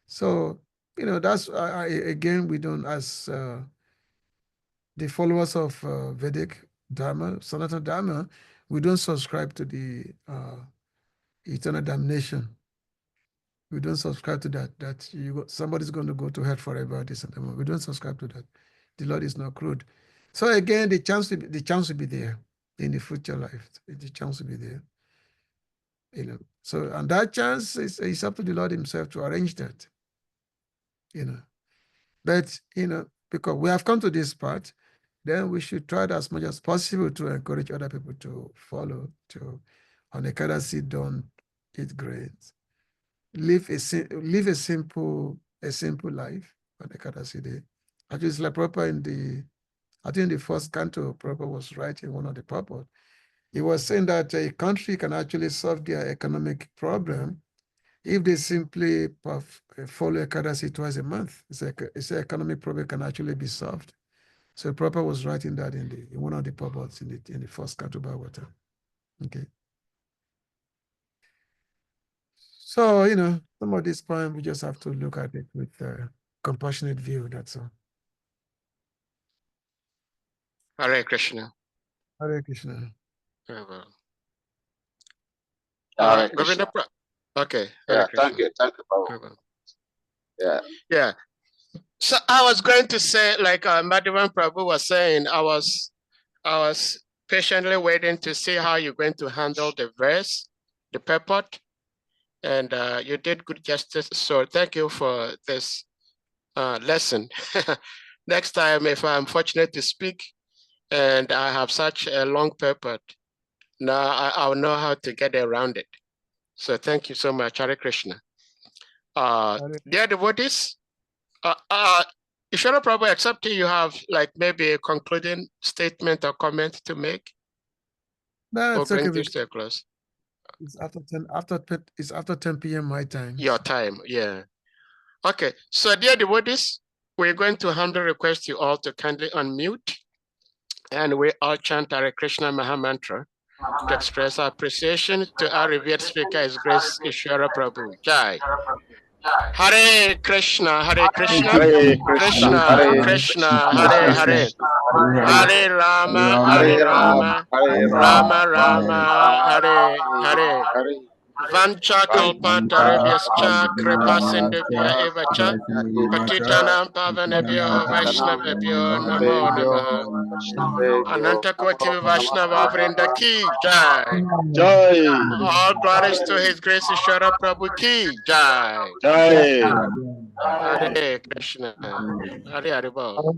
So, that's again, we don't, as the followers of Vedic Dharma, Sanatana Dharma, we don't subscribe to the eternal damnation. We don't subscribe to that somebody's going to go to hell forever, this and that. We don't subscribe to that. The Lord is not crude. So again, the chance will be there in the future life. The chance will be there. So, and that chance is up to the Lord himself to arrange that. But because we have come to this part, then we should try as much as possible to encourage other people to follow, on Ekadasi, don't eat grains. Live a simple life on Ekadasi day. Actually, it's like Prabhupada I think the first canto, Prabhupada was writing one of the purport. He was saying that a country can actually solve their economic problem if they simply follow Ekadasi twice a month. It's an economic problem can actually be solved. So Prabhupada was writing that in one of the purports in the first canto Bhagavatam. Okay. So, some of this point we just have to look at it with a compassionate view, that's all. Hare Krishna. Hare Krishna. Very well. Hare Krishna. Okay. Yeah, thank you, Prabhu. Very well. Yeah. Yeah. So I was going to say, like Madhavan Prabhu was saying, I was patiently waiting to see how you're going to handle the verse, the purport, and you did good justice. So thank you for this lesson. Next time, if I'm fortunate to speak and I have such a long purport, now I'll know how to get around it. So thank you so much, Hare Krishna. Dear devotees, Ishwara Prabhu, except you have like maybe a concluding statement or comment to make. No, it's bring okay. this to a close. It's after 10 p.m. my time. Your time, yeah. Okay, so dear devotees, we're going to humbly request you all to kindly unmute, and we all chant Hare Krishna Maha Mantra to express our appreciation to our revered speaker, His Grace Ishwara Prabhu. Jai. Hare Krishna, Hare Krishna, Hare Krishna, Krishna, Hare Hare, Hare Rama, Hare Rama, Rama Rama, Hare Hare. Vancha kalpa tarabhyascha kripa sindhubhya eva cha patitanam pavanebhyo vaishnavebhyo namo namaha. Ananta Koti Vaishnava Vrinda ki jai. Jai. All glories to His Grace Ishwara Prabhu ki jai. Jai. Hare Krishna. Hare Hare Bol.